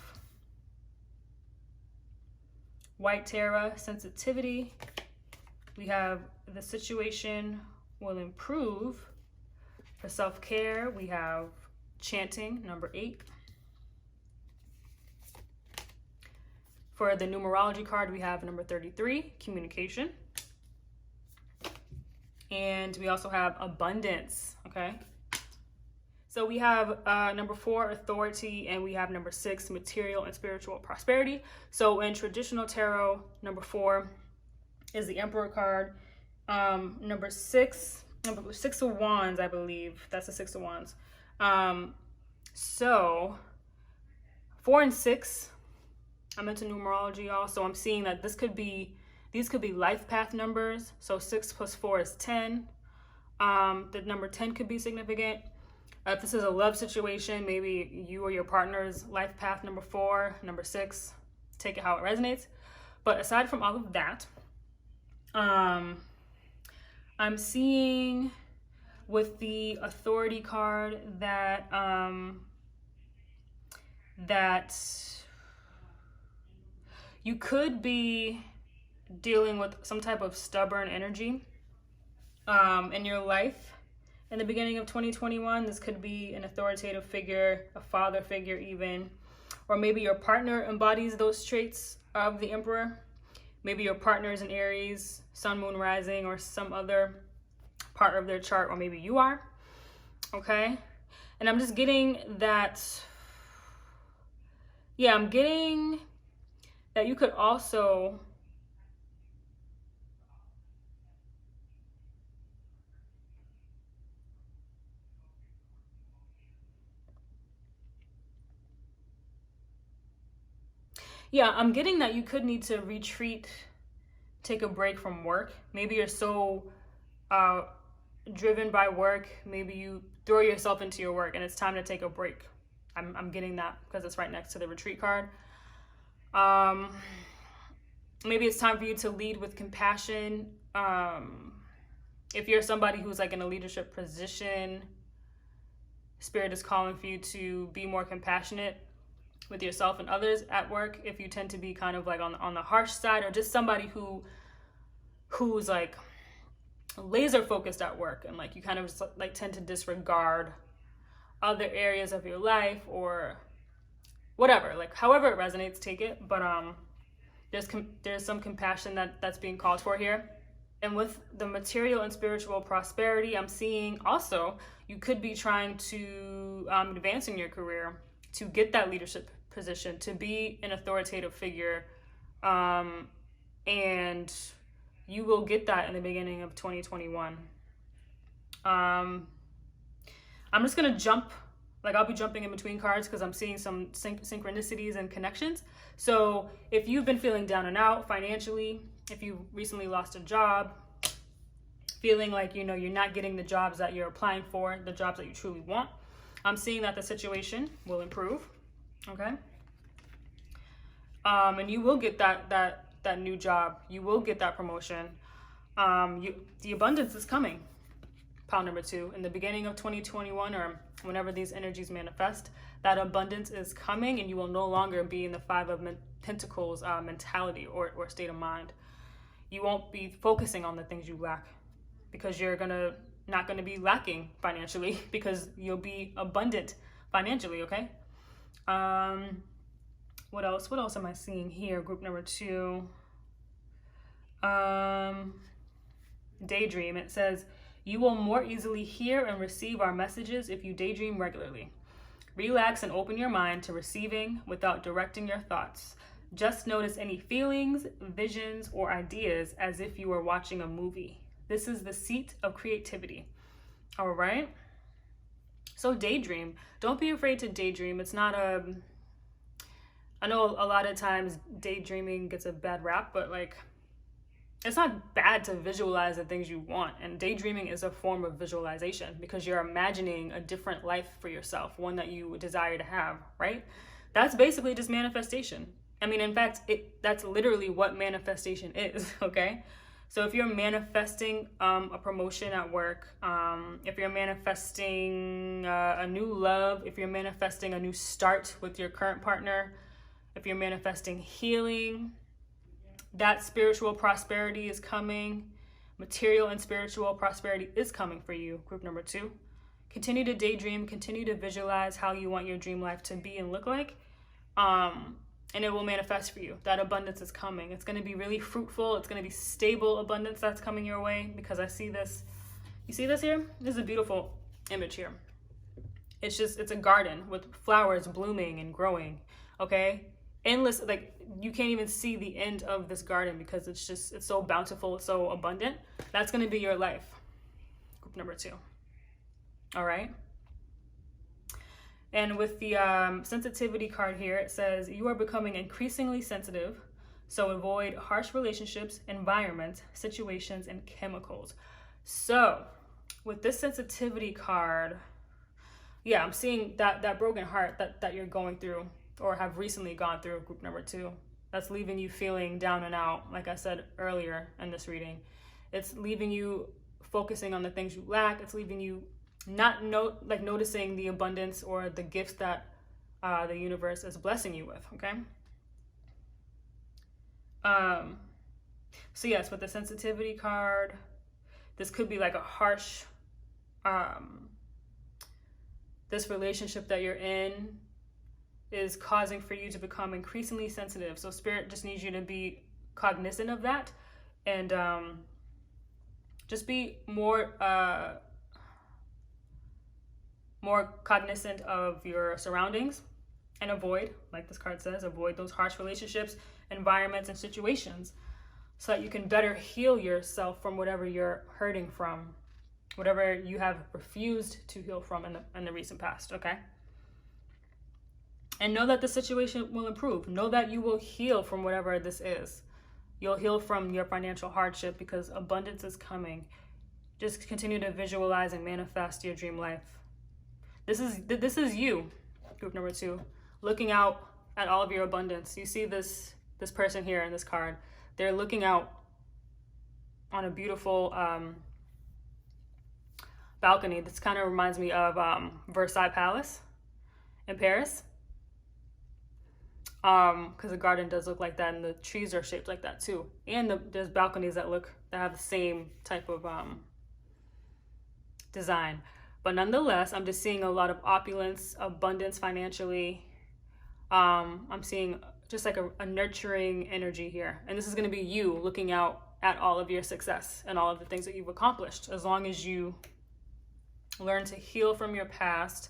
White Terra, Sensitivity. We have The Situation Will Improve. For self-care, we have Chanting, number 8. For the numerology card, we have number 33, Communication. And we also have Abundance, okay? So we have number 4, Authority, and we have number 6, Material and Spiritual Prosperity. So in traditional tarot, number 4 is the Emperor card. Number 6 of Wands, I believe. That's the 6 of Wands. So 4 and 6, I'm into numerology, y'all. So I'm seeing that these could be life path numbers. So 6 plus 4 is 10. The number 10 could be significant. If this is a love situation, maybe you or your partner's life path number 4, number 6, take it how it resonates. But aside from all of that, I'm seeing with the Authority card that that you could be dealing with some type of stubborn energy in your life. In the beginning of 2021, this could be an authoritative figure, a father figure even, or maybe your partner embodies those traits of the Emperor. Maybe your partner is an Aries, Sun, Moon, Rising, or some other part of their chart, or maybe you are, okay? And I'm just getting that, yeah, I'm getting that you could also I'm getting that you could need to retreat, take a break from work. Maybe you're so driven by work, maybe you throw yourself into your work and it's time to take a break. I'm getting that because it's right next to the retreat card. Maybe it's time for you to lead with compassion. If you're somebody who's like in a leadership position, Spirit is calling for you to be more compassionate with yourself and others at work. If you tend to be kind of like on the harsh side, or just somebody who's like laser focused at work, and like you kind of just like tend to disregard other areas of your life or whatever, like however it resonates, take it. But there's some compassion that's being called for here. And with the Material and Spiritual Prosperity, I'm seeing also you could be trying to advance in your career, to get that leadership position, to be an authoritative figure, and you will get that in the beginning of 2021. I'm just gonna jump, like I'll be jumping in between cards because I'm seeing some synchronicities and connections. So if you've been feeling down and out financially, if you recently lost a job, feeling like you're not getting the jobs that you're applying for, the jobs that you truly want, I'm seeing that the situation will improve, okay? And you will get that new job. You will get that promotion. The abundance is coming. Pile number 2, in the beginning of 2021, or whenever these energies manifest, that abundance is coming, and you will no longer be in the 5 of Pentacles mentality or state of mind. You won't be focusing on the things you lack, because you're not gonna be lacking financially, because you'll be abundant financially, okay? What else am I seeing here? Group number 2. Daydream. It says, you will more easily hear and receive our messages if you daydream regularly. Relax and open your mind to receiving without directing your thoughts. Just notice any feelings, visions, or ideas as if you were watching a movie. This is the seat of creativity. All right? So daydream. Don't be afraid to daydream. It's not I know a lot of times daydreaming gets a bad rap, but like, it's not bad to visualize the things you want. And daydreaming is a form of visualization because you're imagining a different life for yourself, one that you desire to have, right? That's basically just manifestation. I mean, in fact, that's literally what manifestation is, okay? So if you're manifesting a promotion at work, if you're manifesting a new love, if you're manifesting a new start with your current partner, if you're manifesting healing, that spiritual prosperity is coming. Material and spiritual prosperity is coming for you, group number 2. Continue to daydream, continue to visualize how you want your dream life to be and look like. And it will manifest for you. That abundance is coming. It's going to be really fruitful. It's going to be stable abundance that's coming your way, because I see this. You see this here? This is a beautiful image here. It's a garden with flowers blooming and growing, okay? Endless, like you can't even see the end of this garden because it's so bountiful, it's so abundant. That's going to be your life, group number 2. All right. And with the sensitivity card here, it says, you are becoming increasingly sensitive, so avoid harsh relationships, environments, situations, and chemicals. So with this sensitivity card, yeah, I'm seeing that broken heart that you're going through or have recently gone through, group number 2. That's leaving you feeling down and out, like I said earlier in this reading. It's leaving you focusing on the things you lack. It's leaving you not noticing the abundance or the gifts that the universe is blessing you with, okay? So yes, with the sensitivity card, this could be like a harsh, this relationship that you're in is causing for you to become increasingly sensitive. So Spirit just needs you to be cognizant of that and just be more cognizant of your surroundings and avoid, like this card says, avoid those harsh relationships, environments, and situations so that you can better heal yourself from whatever you're hurting from, whatever you have refused to heal from in the recent past, okay? And know that the situation will improve. Know that you will heal from whatever this is. You'll heal from your financial hardship because abundance is coming. Just continue to visualize and manifest your dream life. This is you, group number 2, looking out at all of your abundance. You see this person here in this card. They're looking out on a beautiful balcony. This kind of reminds me of Versailles Palace in Paris. Because the garden does look like that, and the trees are shaped like that too. And there's balconies that have the same type of design. But nonetheless, I'm just seeing a lot of opulence, abundance financially. I'm seeing just like a nurturing energy here. And this is going to be you looking out at all of your success and all of the things that you've accomplished. As long as you learn to heal from your past,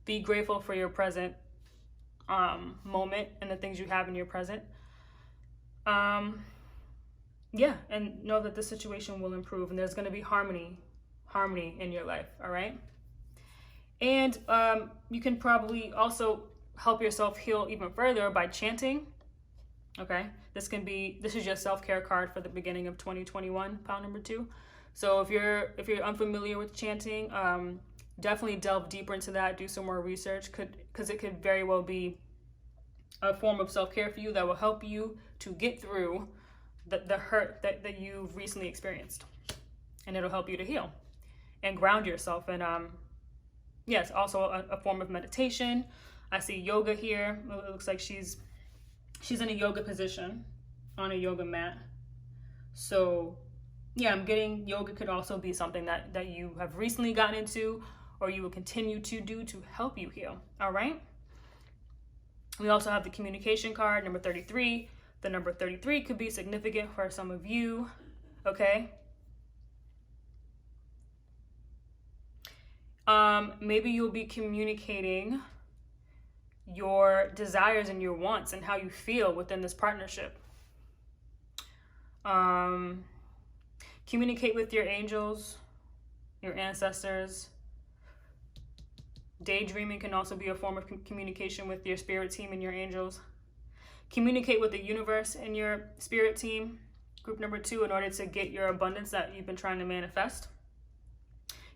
be grateful for your present moment and the things you have in your present. Yeah, and know that the situation will improve and there's going to be harmony in your life, all right? And you can probably also help yourself heal even further by chanting, okay? This is your self-care card for the beginning of 2021, pile number 2. So if you're unfamiliar with chanting, definitely delve deeper into that, do some more research, because it could very well be a form of self-care for you that will help you to get through the hurt that you've recently experienced. And it'll help you to heal and ground yourself. And yes, also a form of meditation. I see yoga here. It looks like she's in a yoga position on a yoga mat. So yeah, I'm getting yoga could also be something that you have recently gotten into or you will continue to do to help you heal. All right. We also have the communication card, number 33. The number 33 could be significant for some of you, okay? Maybe you'll be communicating your desires and your wants and how you feel within this partnership. Communicate with your angels, your ancestors. Daydreaming can also be a form of communication with your spirit team and your angels. Communicate with the universe and your spirit team, group number 2, in order to get your abundance that you've been trying to manifest.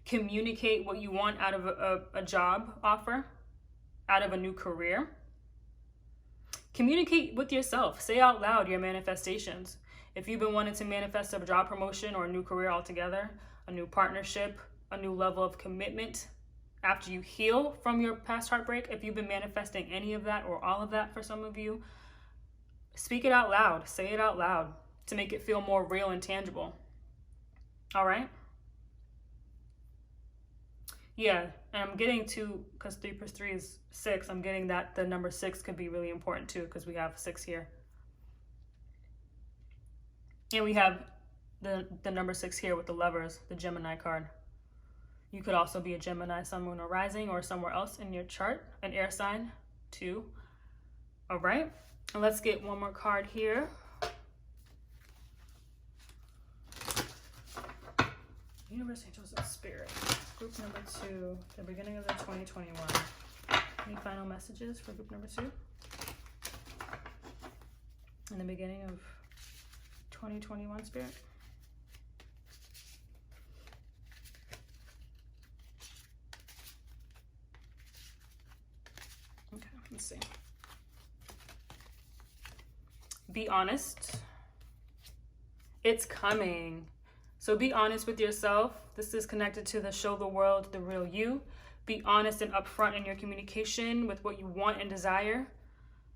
Communicate what you want out of a job offer, out of a new career. Communicate with yourself. Say out loud your manifestations. If you've been wanting to manifest a job promotion or a new career altogether, a new partnership, a new level of commitment, after you heal from your past heartbreak, if you've been manifesting any of that or all of that for some of you, speak it out loud. Say it out loud to make it feel more real and tangible. All right? Yeah, and I'm getting to, because 3 plus 3 is 6, I'm getting that the number 6 could be really important too, because we have 6 here. And we have the number 6 here with the Lovers, the Gemini card. You could also be a Gemini, Sun, Moon, or Rising, or somewhere else in your chart, an air sign too. All right, and let's get one more card here. Universe, Angels, and Spirit. Group number 2, the beginning of the 2021. Any final messages for group number 2? In the beginning of 2021, Spirit? Okay, let's see. Be honest. It's coming. So be honest with yourself. This is connected to the show the world the real you. Be honest and upfront in your communication with what you want and desire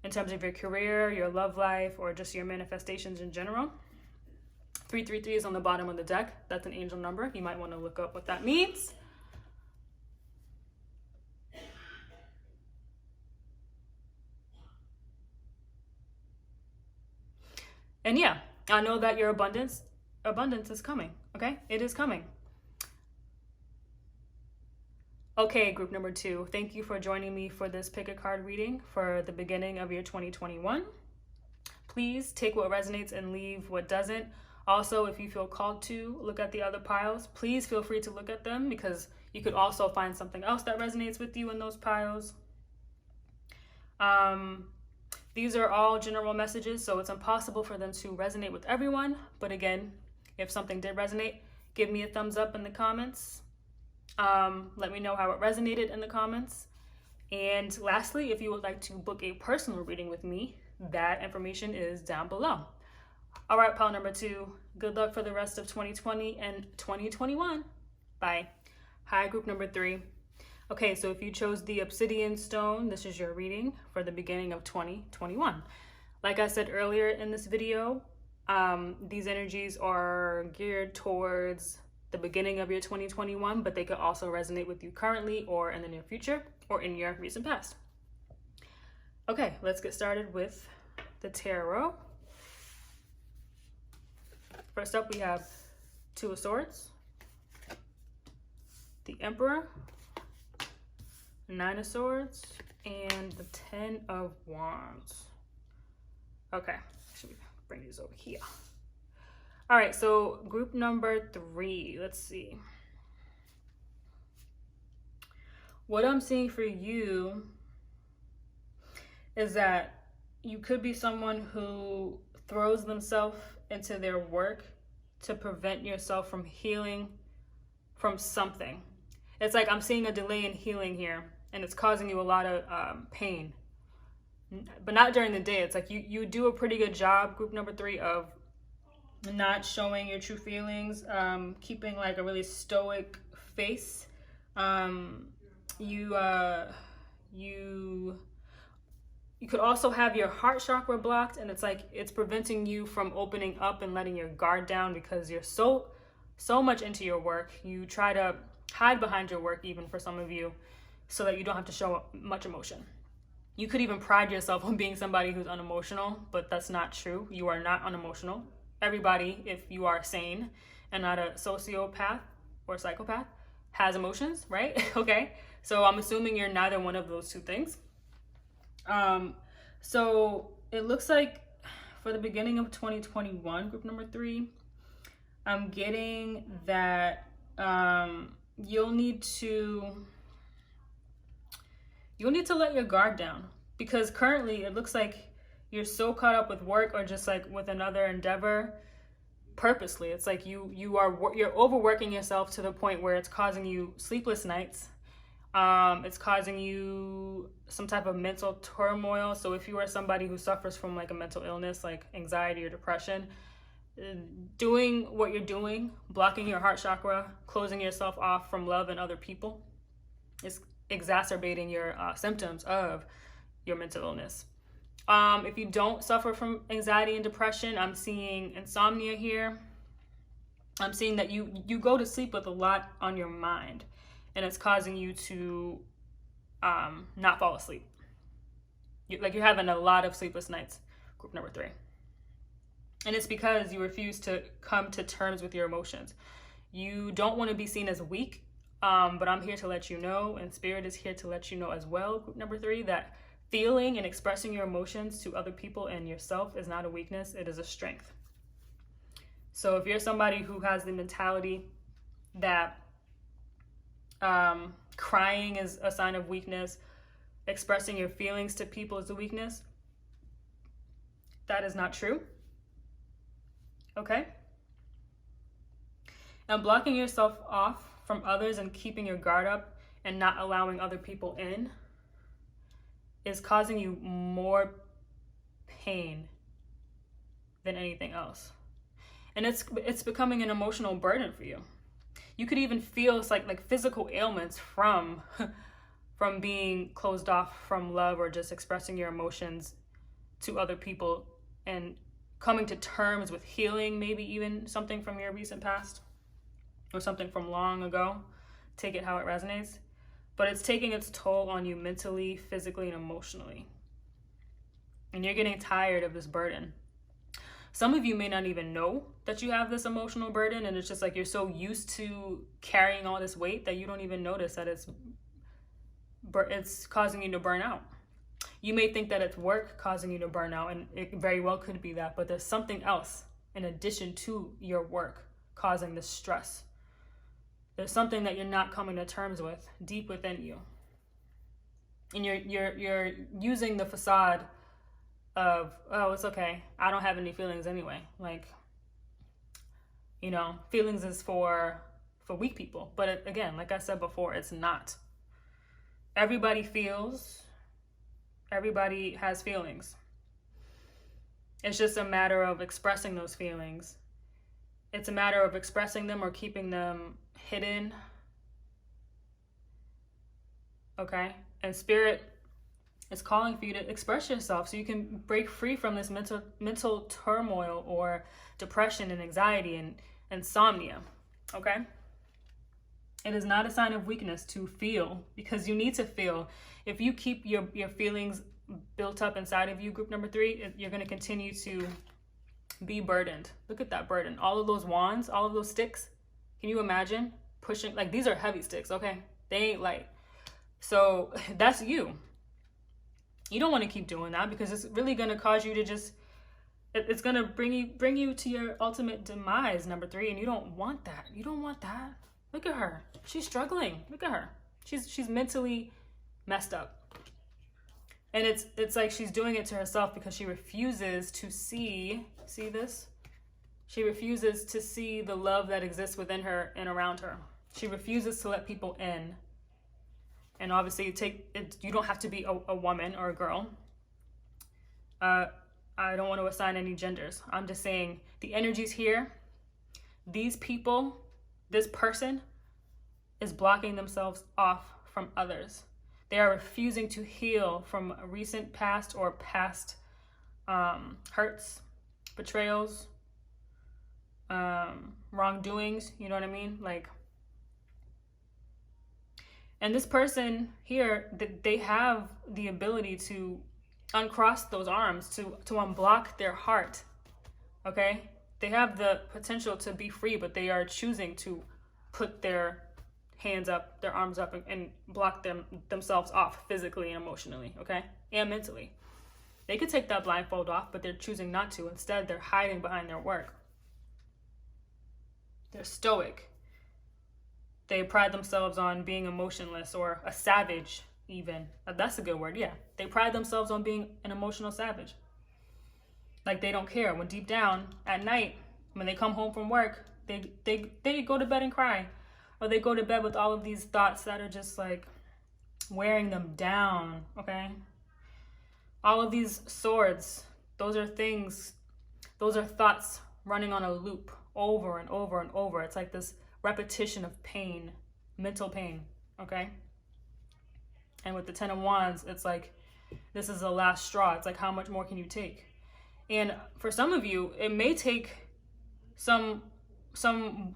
in terms of your career, your love life, or just your manifestations in general. 333 is on the bottom of the deck. That's an angel number. You might want to look up what that means. And yeah, I know that your abundance is coming, okay? It is coming. Okay, group number 2, thank you for joining me for this pick a card reading for the beginning of your 2021. Please take what resonates and leave what doesn't. Also, if you feel called to look at the other piles, please feel free to look at them, because you could also find something else that resonates with you in those piles. These are all general messages, so it's impossible for them to resonate with everyone. But again, if something did resonate, give me a thumbs up in the comments. Let me know how it resonated in the comments. And lastly, if you would like to book a personal reading with me, that information is down below. All right, pile number 2, good luck for the rest of 2020 and 2021. Bye. Hi, group number 3. Okay, so if you chose the Obsidian stone, this is your reading for the beginning of 2021. Like I said earlier in this video, these energies are geared towards the beginning of your 2021, but they could also resonate with you currently or in the near future or in your recent past. Okay, let's get started with the tarot. First up, we have 2 of Swords, the Emperor, 9 of Swords, and the 10 of Wands. Okay, should we bring these over here? All right, so group number 3, let's see. What I'm seeing for you is that you could be someone who throws themselves into their work to prevent yourself from healing from something. It's like I'm seeing a delay in healing here, and it's causing you a lot of pain. But not during the day. It's like you do a pretty good job, group number 3, of not showing your true feelings, keeping like a really stoic face. You could also have your heart chakra blocked, and it's like it's preventing you from opening up and letting your guard down because you're so much into your work. You try to hide behind your work, even for some of you, so that you don't have to show much emotion. You could even pride yourself on being somebody who's unemotional, but that's not true. You are not unemotional. Everybody, if you are sane and not a sociopath or psychopath, has emotions, right? Okay. So I'm assuming you're neither one of those two things. So it looks like for the beginning of 2021, group number 3, I'm getting that you'll need to let your guard down, because currently it looks like you're so caught up with work or just like with another endeavor purposely. It's like you're overworking yourself to the point where it's causing you sleepless nights. It's causing you some type of mental turmoil. So if you are somebody who suffers from like a mental illness like anxiety or depression, doing what you're doing, blocking your heart chakra, closing yourself off from love and other people, is exacerbating your symptoms of your mental illness. If you don't suffer from anxiety and depression, I'm seeing insomnia here. I'm seeing that you go to sleep with a lot on your mind, and it's causing you to not fall asleep. You're having a lot of sleepless nights, group number 3. And it's because you refuse to come to terms with your emotions. You don't want to be seen as weak, but I'm here to let you know, and Spirit is here to let you know as well, group number 3, that feeling and expressing your emotions to other people and yourself is not a weakness, it is a strength. So if you're somebody who has the mentality that crying is a sign of weakness, expressing your feelings to people is a weakness, that is not true. Okay? And blocking yourself off from others and keeping your guard up and not allowing other people in is causing you more pain than anything else. And it's becoming an emotional burden for you. You could even feel like physical ailments from being closed off from love or just expressing your emotions to other people and coming to terms with healing, maybe even something from your recent past or something from long ago. Take it how it resonates. But it's taking its toll on you mentally, physically, and emotionally. And you're getting tired of this burden. Some of you may not even know that you have this emotional burden, and it's just like you're so used to carrying all this weight that you don't even notice that it's causing you to burn out. You may think that it's work causing you to burn out, and it very well could be that, but there's something else in addition to your work causing this stress. There's something that you're not coming to terms with deep within you. And you're using the facade of, oh, it's okay, I don't have any feelings anyway. Like, feelings is for weak people. But again, like I said before, it's not. Everybody feels. Everybody has feelings. It's just a matter of expressing those feelings. It's a matter of expressing them or keeping them hidden. Okay? And Spirit is calling for you to express yourself so you can break free from this mental turmoil or depression and anxiety and insomnia. Okay? It is not a sign of weakness to feel, because you need to feel. If you keep your feelings built up inside of you, group number 3, you're going to continue to be burdened. Look at that burden. All of those wands, all of those sticks. Can you imagine pushing? Like, these are heavy sticks, okay? They ain't light. So that's you. You don't want to keep doing that, because it's really going to cause you to just, it's going to bring you to your ultimate demise, number 3, and you don't want that. You don't want that. Look at her. She's struggling. Look at her. She's mentally messed up. And it's like she's doing it to herself because she refuses to see this? She refuses to see the love that exists within her and around her. She refuses to let people in. And obviously you don't have to be a woman or a girl. I don't want to assign any genders. I'm just saying the energy's here. These people, this person is blocking themselves off from others. They are refusing to heal from recent past or past hurts, betrayals, wrongdoings. You know what I mean? And this person here, they have the ability to uncross those arms, to unblock their heart. Okay? They have the potential to be free, but they are choosing to put their hands up, their arms up, and block themselves off physically and emotionally, okay? And mentally. They could take that blindfold off, but they're choosing not to. Instead, they're hiding behind their work. They're stoic. They pride themselves on being emotionless, or a savage even. That's a good word, yeah. They pride themselves on being an emotional savage. Like they don't care. When deep down at night, when they come home from work, they go to bed and cry. Or they go to bed with all of these thoughts that are just like wearing them down, okay? All of these swords, those are thoughts running on a loop over and over and over. It's like this repetition of pain, mental pain, okay? And with the 10 of Wands, it's like, this is the last straw. It's like, how much more can you take? And for some of you, it may take some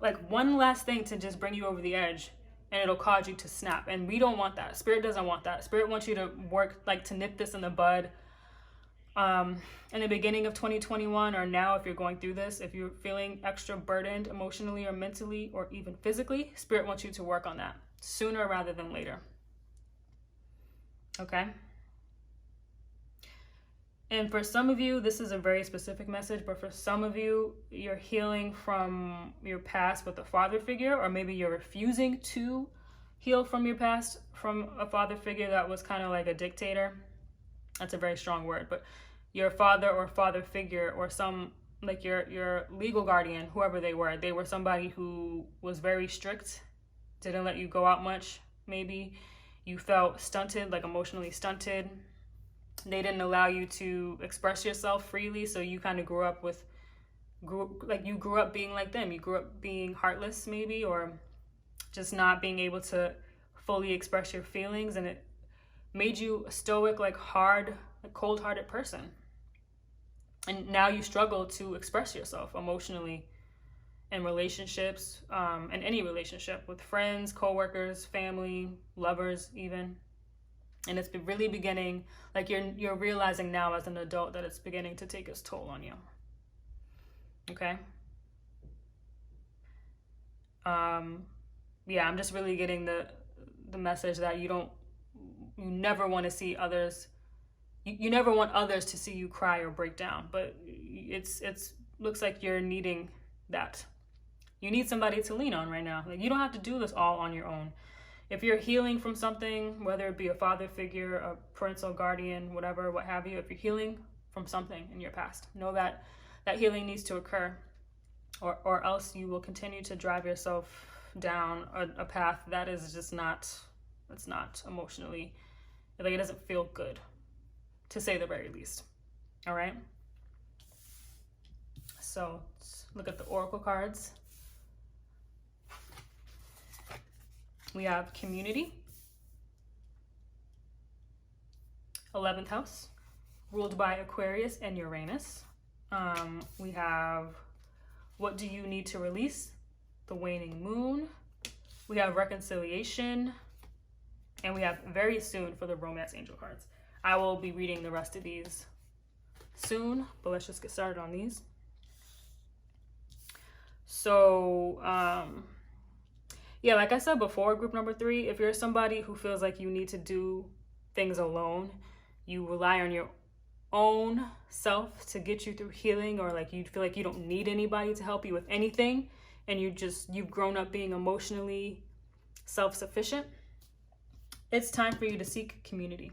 like one last thing to just bring you over the edge, and it'll cause you to snap. And we don't want that. Spirit doesn't want that. Spirit wants you to work, like, to nip this in the bud. In the beginning of 2021, or now, if you're going through this, if you're feeling extra burdened emotionally or mentally or even physically, Spirit wants you to work on that sooner rather than later. Okay? And for some of you, this is a very specific message, but for some of you, you're healing from your past with a father figure, or maybe you're refusing to heal from your past from a father figure that was kind of like a dictator. That's a very strong word, but your father or father figure, or some, like your legal guardian, whoever they were somebody who was very strict, didn't let you go out much. Maybe you felt stunted, like emotionally stunted. They didn't allow you to express yourself freely, so you kind of grew up being like them. You grew up being heartless, maybe, or just not being able to fully express your feelings, and it made you a stoic, like hard, like cold-hearted person. And now you struggle to express yourself emotionally in relationships, in any relationship with friends, coworkers, family, lovers, even. And it's really beginning, like you're realizing now as an adult that it's beginning to take its toll on you. Okay? Yeah, I'm just really getting the message that you never want to see others, you never want others to see you cry or break down, but it's looks like you're needing that. You need somebody to lean on right now. Like, you don't have to do this all on your own. If you're healing from something, whether it be a father figure, a parental guardian, whatever, what have you, if you're healing from something in your past, know that that healing needs to occur, or else you will continue to drive yourself down a path that is just it's not emotionally, like, it doesn't feel good, to say the very least. All right? So let's look at the oracle cards. We have community, 11th house, ruled by Aquarius and Uranus. We have what do you need to release, the waning moon. We have reconciliation, and we have very soon for the romance angel cards. I will be reading the rest of these soon, but let's just get started on these. So, yeah, like I said before, group number 3, if you're somebody who feels like you need to do things alone, you rely on your own self to get you through healing, or like you feel like you don't need anybody to help you with anything, and you've grown up being emotionally self-sufficient, it's time for you to seek community.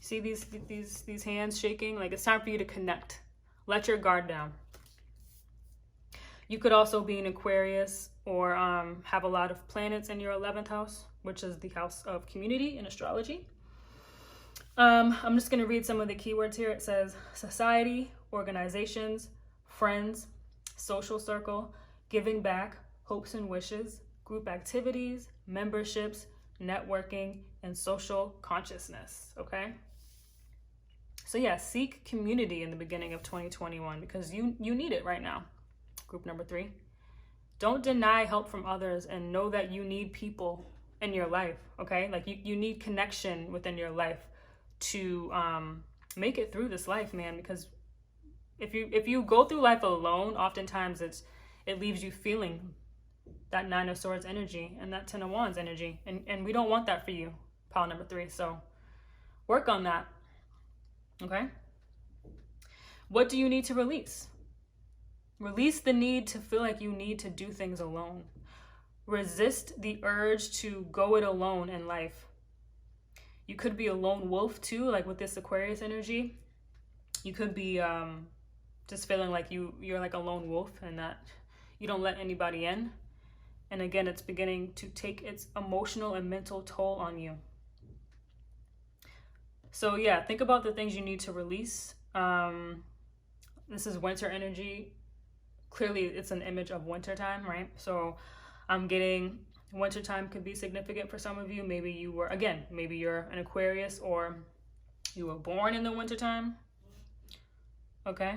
See these hands shaking? Like, it's time for you to connect. Let your guard down. You could also be an Aquarius, or have a lot of planets in your 11th house, which is the house of community in astrology. I'm just going to read some of the keywords here. It says society, organizations, friends, social circle, giving back, hopes and wishes, group activities, memberships, networking, and social consciousness. Okay? So yeah, seek community in the beginning of 2021, because you need it right now. Group number 3. Don't deny help from others, and know that you need people in your life, okay? Like you need connection within your life to make it through this life, man, because if you go through life alone, oftentimes it leaves you feeling that Nine of Swords energy and that Ten of Wands energy, and we don't want that for you, pile number 3. So work on that, okay? What do you need to release? Release the need to feel like you need to do things alone. Resist the urge to go it alone in life. You could be a lone wolf too, like with this Aquarius energy. You could be just feeling like you're like a lone wolf and that you don't let anybody in. And again, it's beginning to take its emotional and mental toll on you. So yeah, think about the things you need to release. This is winter energy. Clearly, it's an image of wintertime, right? So I'm getting wintertime could be significant for some of you. Maybe maybe you're an Aquarius or you were born in the wintertime. Okay.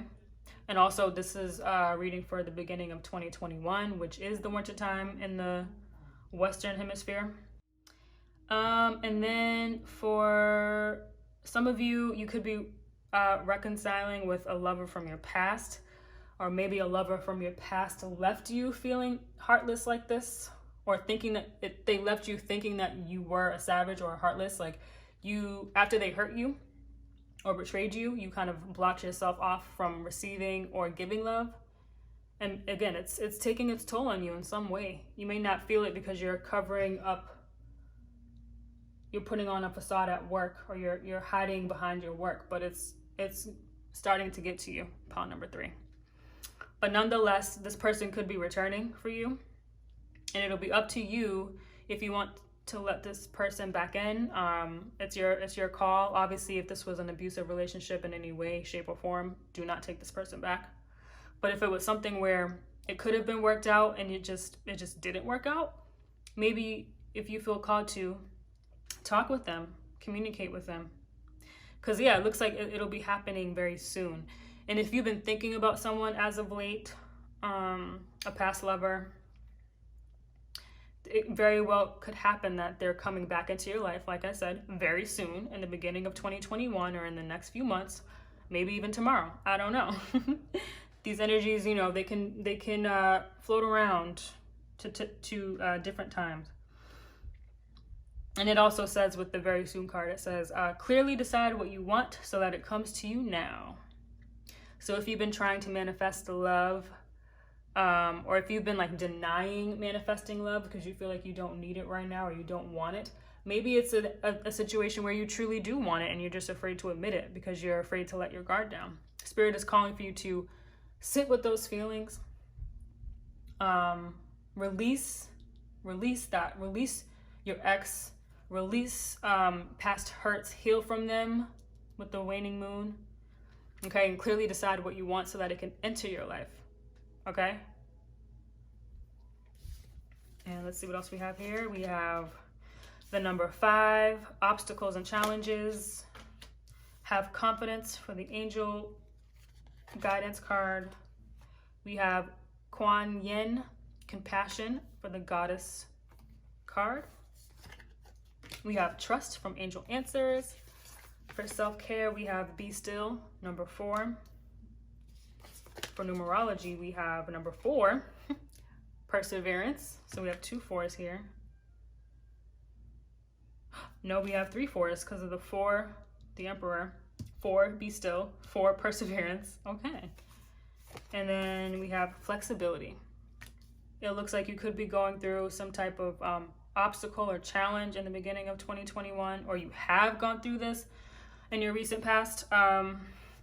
And also this is reading for the beginning of 2021, which is the wintertime in the Western Hemisphere. And then for some of you, you could be reconciling with a lover from your past, or maybe a lover from your past left you feeling heartless like this, or thinking that they left you thinking that you were a savage or heartless. Like after they hurt you or betrayed you, you kind of blocked yourself off from receiving or giving love. And again, it's taking its toll on you in some way. You may not feel it because you're covering up, you're putting on a facade at work, or you're hiding behind your work, but it's starting to get to you, pile number 3. But nonetheless, this person could be returning for you, and it'll be up to you if you want to let this person back in. It's your call. Obviously, if this was an abusive relationship in any way, shape, or form, do not take this person back. But if it was something where it could have been worked out and it just didn't work out, maybe if you feel called to, talk with them, communicate with them. Because yeah, it looks like it'll be happening very soon. And if you've been thinking about someone as of late, a past lover, it very well could happen that they're coming back into your life, like I said, very soon, in the beginning of 2021 or in the next few months, maybe even tomorrow. I don't know. These energies, they can float around to different times. And it also says with the very soon card, it says, clearly decide what you want so that it comes to you now. So if you've been trying to manifest the love, or if you've been like denying manifesting love because you feel like you don't need it right now or you don't want it, maybe it's a situation where you truly do want it and you're just afraid to admit it because you're afraid to let your guard down. Spirit is calling for you to sit with those feelings, release that, release your ex, release past hurts, heal from them with the waning moon. Okay, and clearly decide what you want so that it can enter your life. Okay? And let's see what else we have here. We have the number 5, obstacles and challenges. Have confidence for the angel guidance card. We have Kuan Yin, compassion for the goddess card. We have trust from angel answers. For self-care, we have be still, number 4. For numerology, we have number 4, perseverance. So we have 2 4s here. No, we have 3 4s because of the 4, the emperor. 4, be still. 4, perseverance. Okay. And then we have flexibility. It looks like you could be going through some type of obstacle or challenge in the beginning of 2021, or you have gone through this in your recent past.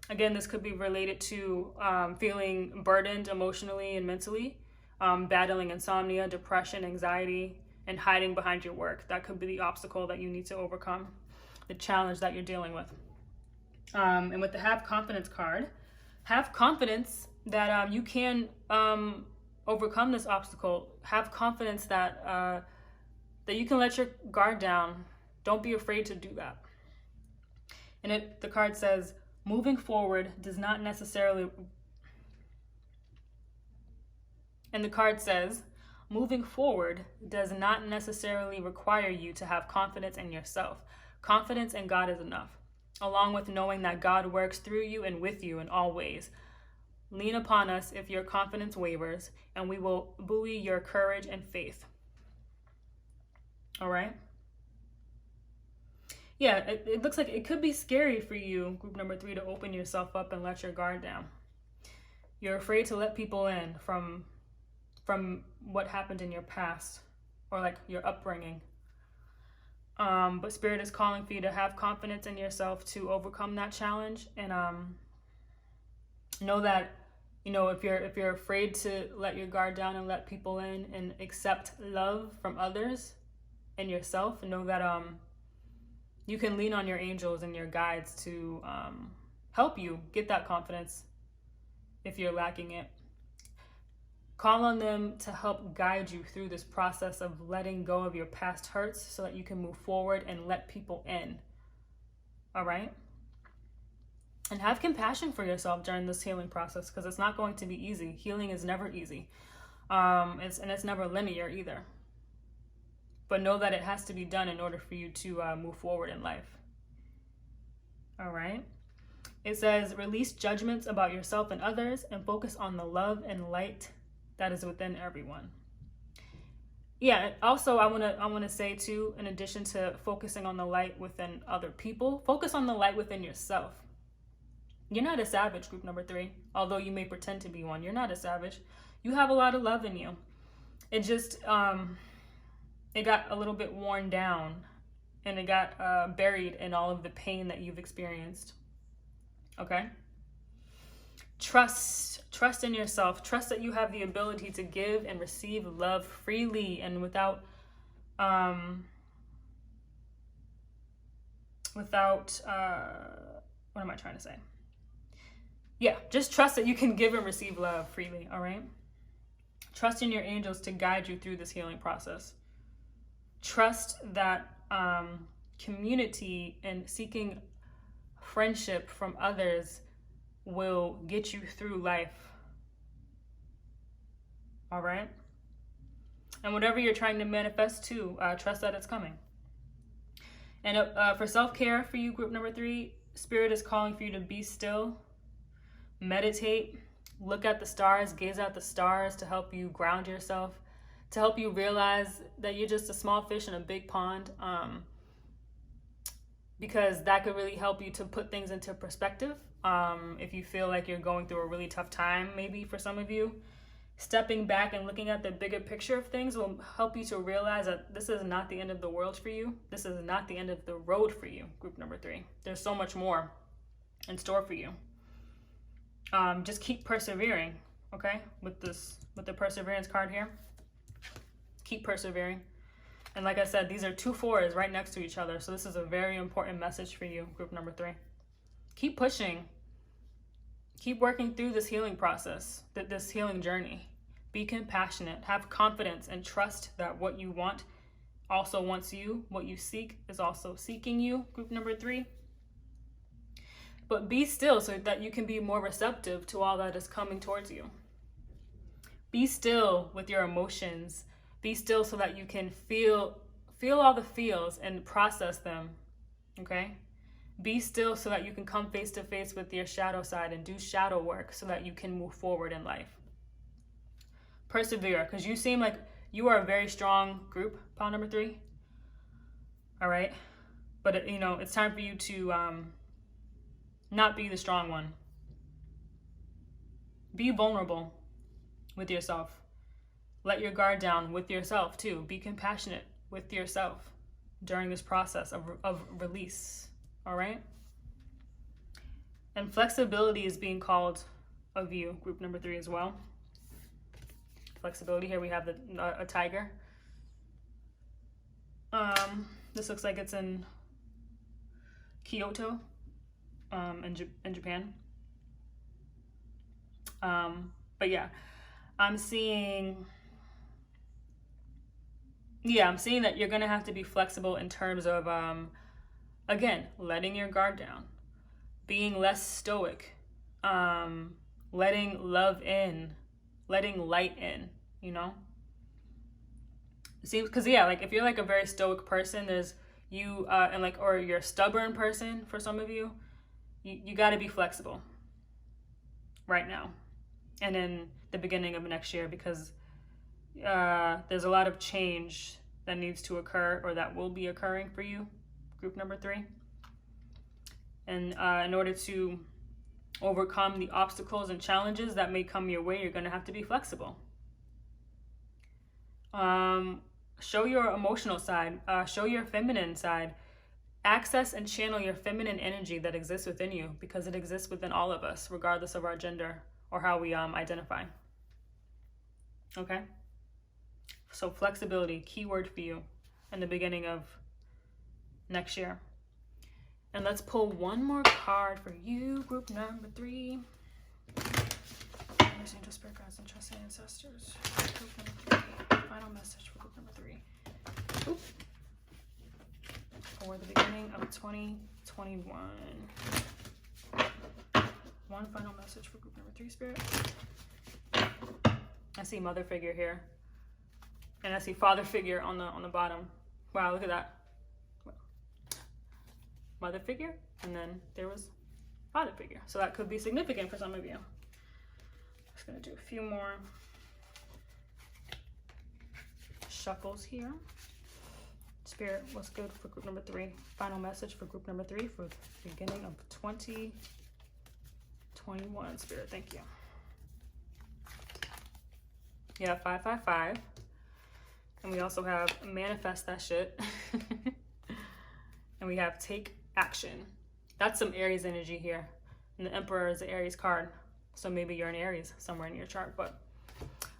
Again, this could be related to feeling burdened emotionally and mentally, battling insomnia, depression, anxiety, and hiding behind your work. That could be the obstacle that you need to overcome, the challenge that you're dealing with. And with the have confidence card, have confidence that you can overcome this obstacle. Have confidence that that you can let your guard down. Don't be afraid to do that. And the card says, moving forward does not necessarily... And the card says, Moving forward does not necessarily require you to have confidence in yourself. Confidence in God is enough, along with knowing that God works through you and with you in all ways. Lean upon us if your confidence wavers, and we will buoy your courage and faith. All right? Yeah, it looks like it could be scary for you, group number 3, to open yourself up and let your guard down. You're afraid to let people in from what happened in your past or like your upbringing. But Spirit is calling for you to have confidence in yourself to overcome that challenge, and know that, you know, if you're afraid to let your guard down and let people in and accept love from others and yourself, know that you can lean on your angels and your guides to help you get that confidence if you're lacking it. Call on them to help guide you through this process of letting go of your past hurts so that you can move forward and let people in. All right? And have compassion for yourself during this healing process, because it's not going to be easy. Healing is never easy. It's never linear either. But know that it has to be done in order for you to move forward in life. All right? It says, release judgments about yourself and others and focus on the love and light that is within everyone. Yeah, also I want to say too, in addition to focusing on the light within other people, focus on the light within yourself. You're not a savage, group number 3, although you may pretend to be one. You're not a savage. You have a lot of love in you. It just, it got a little bit worn down, and it got buried in all of the pain that you've experienced. Okay? Trust in yourself. Trust that you have the ability to give and receive love freely and without what am I trying to say? Yeah, just trust that you can give and receive love freely, all right? Trust in your angels to guide you through this healing process. Trust that community and seeking friendship from others will get you through life. All right? And whatever you're trying to manifest too, trust that it's coming. And for self-care for you, group number 3, Spirit is calling for you to be still, meditate, look at the stars, gaze at the stars to help you ground yourself, to help you realize that you're just a small fish in a big pond, because that could really help you to put things into perspective. If you feel like you're going through a really tough time, maybe for some of you, stepping back and looking at the bigger picture of things will help you to realize that this is not the end of the world for you. This is not the end of the road for you, group number 3. There's so much more in store for you. Just keep persevering, okay? With the perseverance card here. Keep persevering. And like I said, these are 2 4s right next to each other. So this is a very important message for you, group number 3. Keep pushing. Keep working through this healing process, this healing journey. Be compassionate. Have confidence and trust that what you want also wants you. What you seek is also seeking you, group number 3. But be still so that you can be more receptive to all that is coming towards you. Be still with your emotions. Be still so that you can feel all the feels and process them, okay? Be still so that you can come face to face with your shadow side and do shadow work so that you can move forward in life. Persevere, because you seem like you are a very strong group, pile number 3. All right? But, it's time for you to not be the strong one. Be vulnerable with yourself. Let your guard down with yourself, too. Be compassionate with yourself during this process of release. All right? And flexibility is being called of you, group number 3 as well. Flexibility. Here we have a tiger. This looks like it's in Kyoto, in Japan. But yeah, I'm seeing that you're gonna have to be flexible in terms of again, letting your guard down, being less stoic, letting love in, letting light in, See, because yeah, like if you're like a very stoic person, there's you and like, or you're a stubborn person for some of you, you got to be flexible right now and in the beginning of next year, because there's a lot of change that needs to occur or that will be occurring for you, group number 3. And in order to overcome the obstacles and challenges that may come your way, you're going to have to be flexible. Show your emotional side, show your feminine side, access and channel your feminine energy that exists within you, because it exists within all of us, regardless of our gender or how we identify. Okay? So flexibility, keyword for you in the beginning of next year. And let's pull one more card for you, group number 3. Angel, spirit guides, and trusted ancestors. Group number 3. Final message for group number 3. Oop. For the beginning of 2021. One final message for group number 3, spirit. I see mother figure here. And I see father figure on the bottom. Wow, look at that. Mother figure, and then there was father figure. So that could be significant for some of you. Just gonna do a few more shuffles here. Spirit, what's good for group number 3? Final message for group number 3 for the beginning of 2021. Spirit, thank you. Yeah, 555. And we also have manifest that shit. And we have take action. That's some Aries energy here. And the Emperor is the Aries card. So maybe you're an Aries somewhere in your chart. But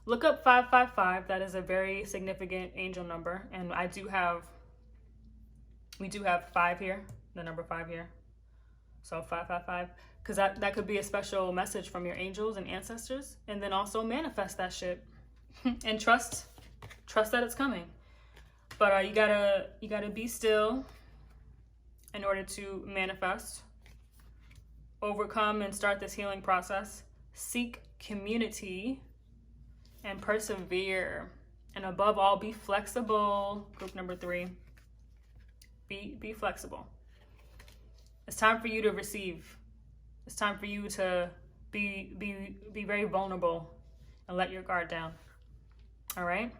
look up 555. That is a very significant angel number. And we do have 5 here. The number 5 here. So 555. Because that could be a special message from your angels and ancestors. And then also manifest that shit. And trust that it's coming. But you gotta be still in order to manifest, overcome, and start this healing process. Seek community and persevere. And above all, be flexible. Group number 3. Be flexible. It's time for you to receive. It's time for you to be very vulnerable and let your guard down. All right?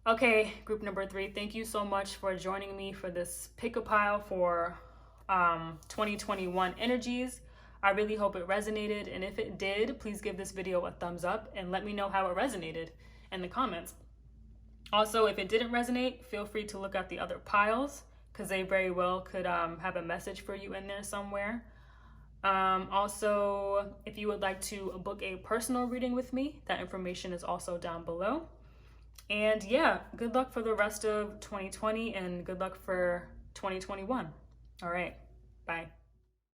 Okay, group number 3, thank you so much for joining me for this pick-a-pile for 2021 energies. I really hope it resonated, and if it did, please give this video a thumbs up and let me know how it resonated in the comments. Also, if it didn't resonate, feel free to look at the other piles, because they very well could have a message for you in there somewhere. Also, if you would like to book a personal reading with me, that information is also down below. And yeah, good luck for the rest of 2020 and good luck for 2021. All right, bye.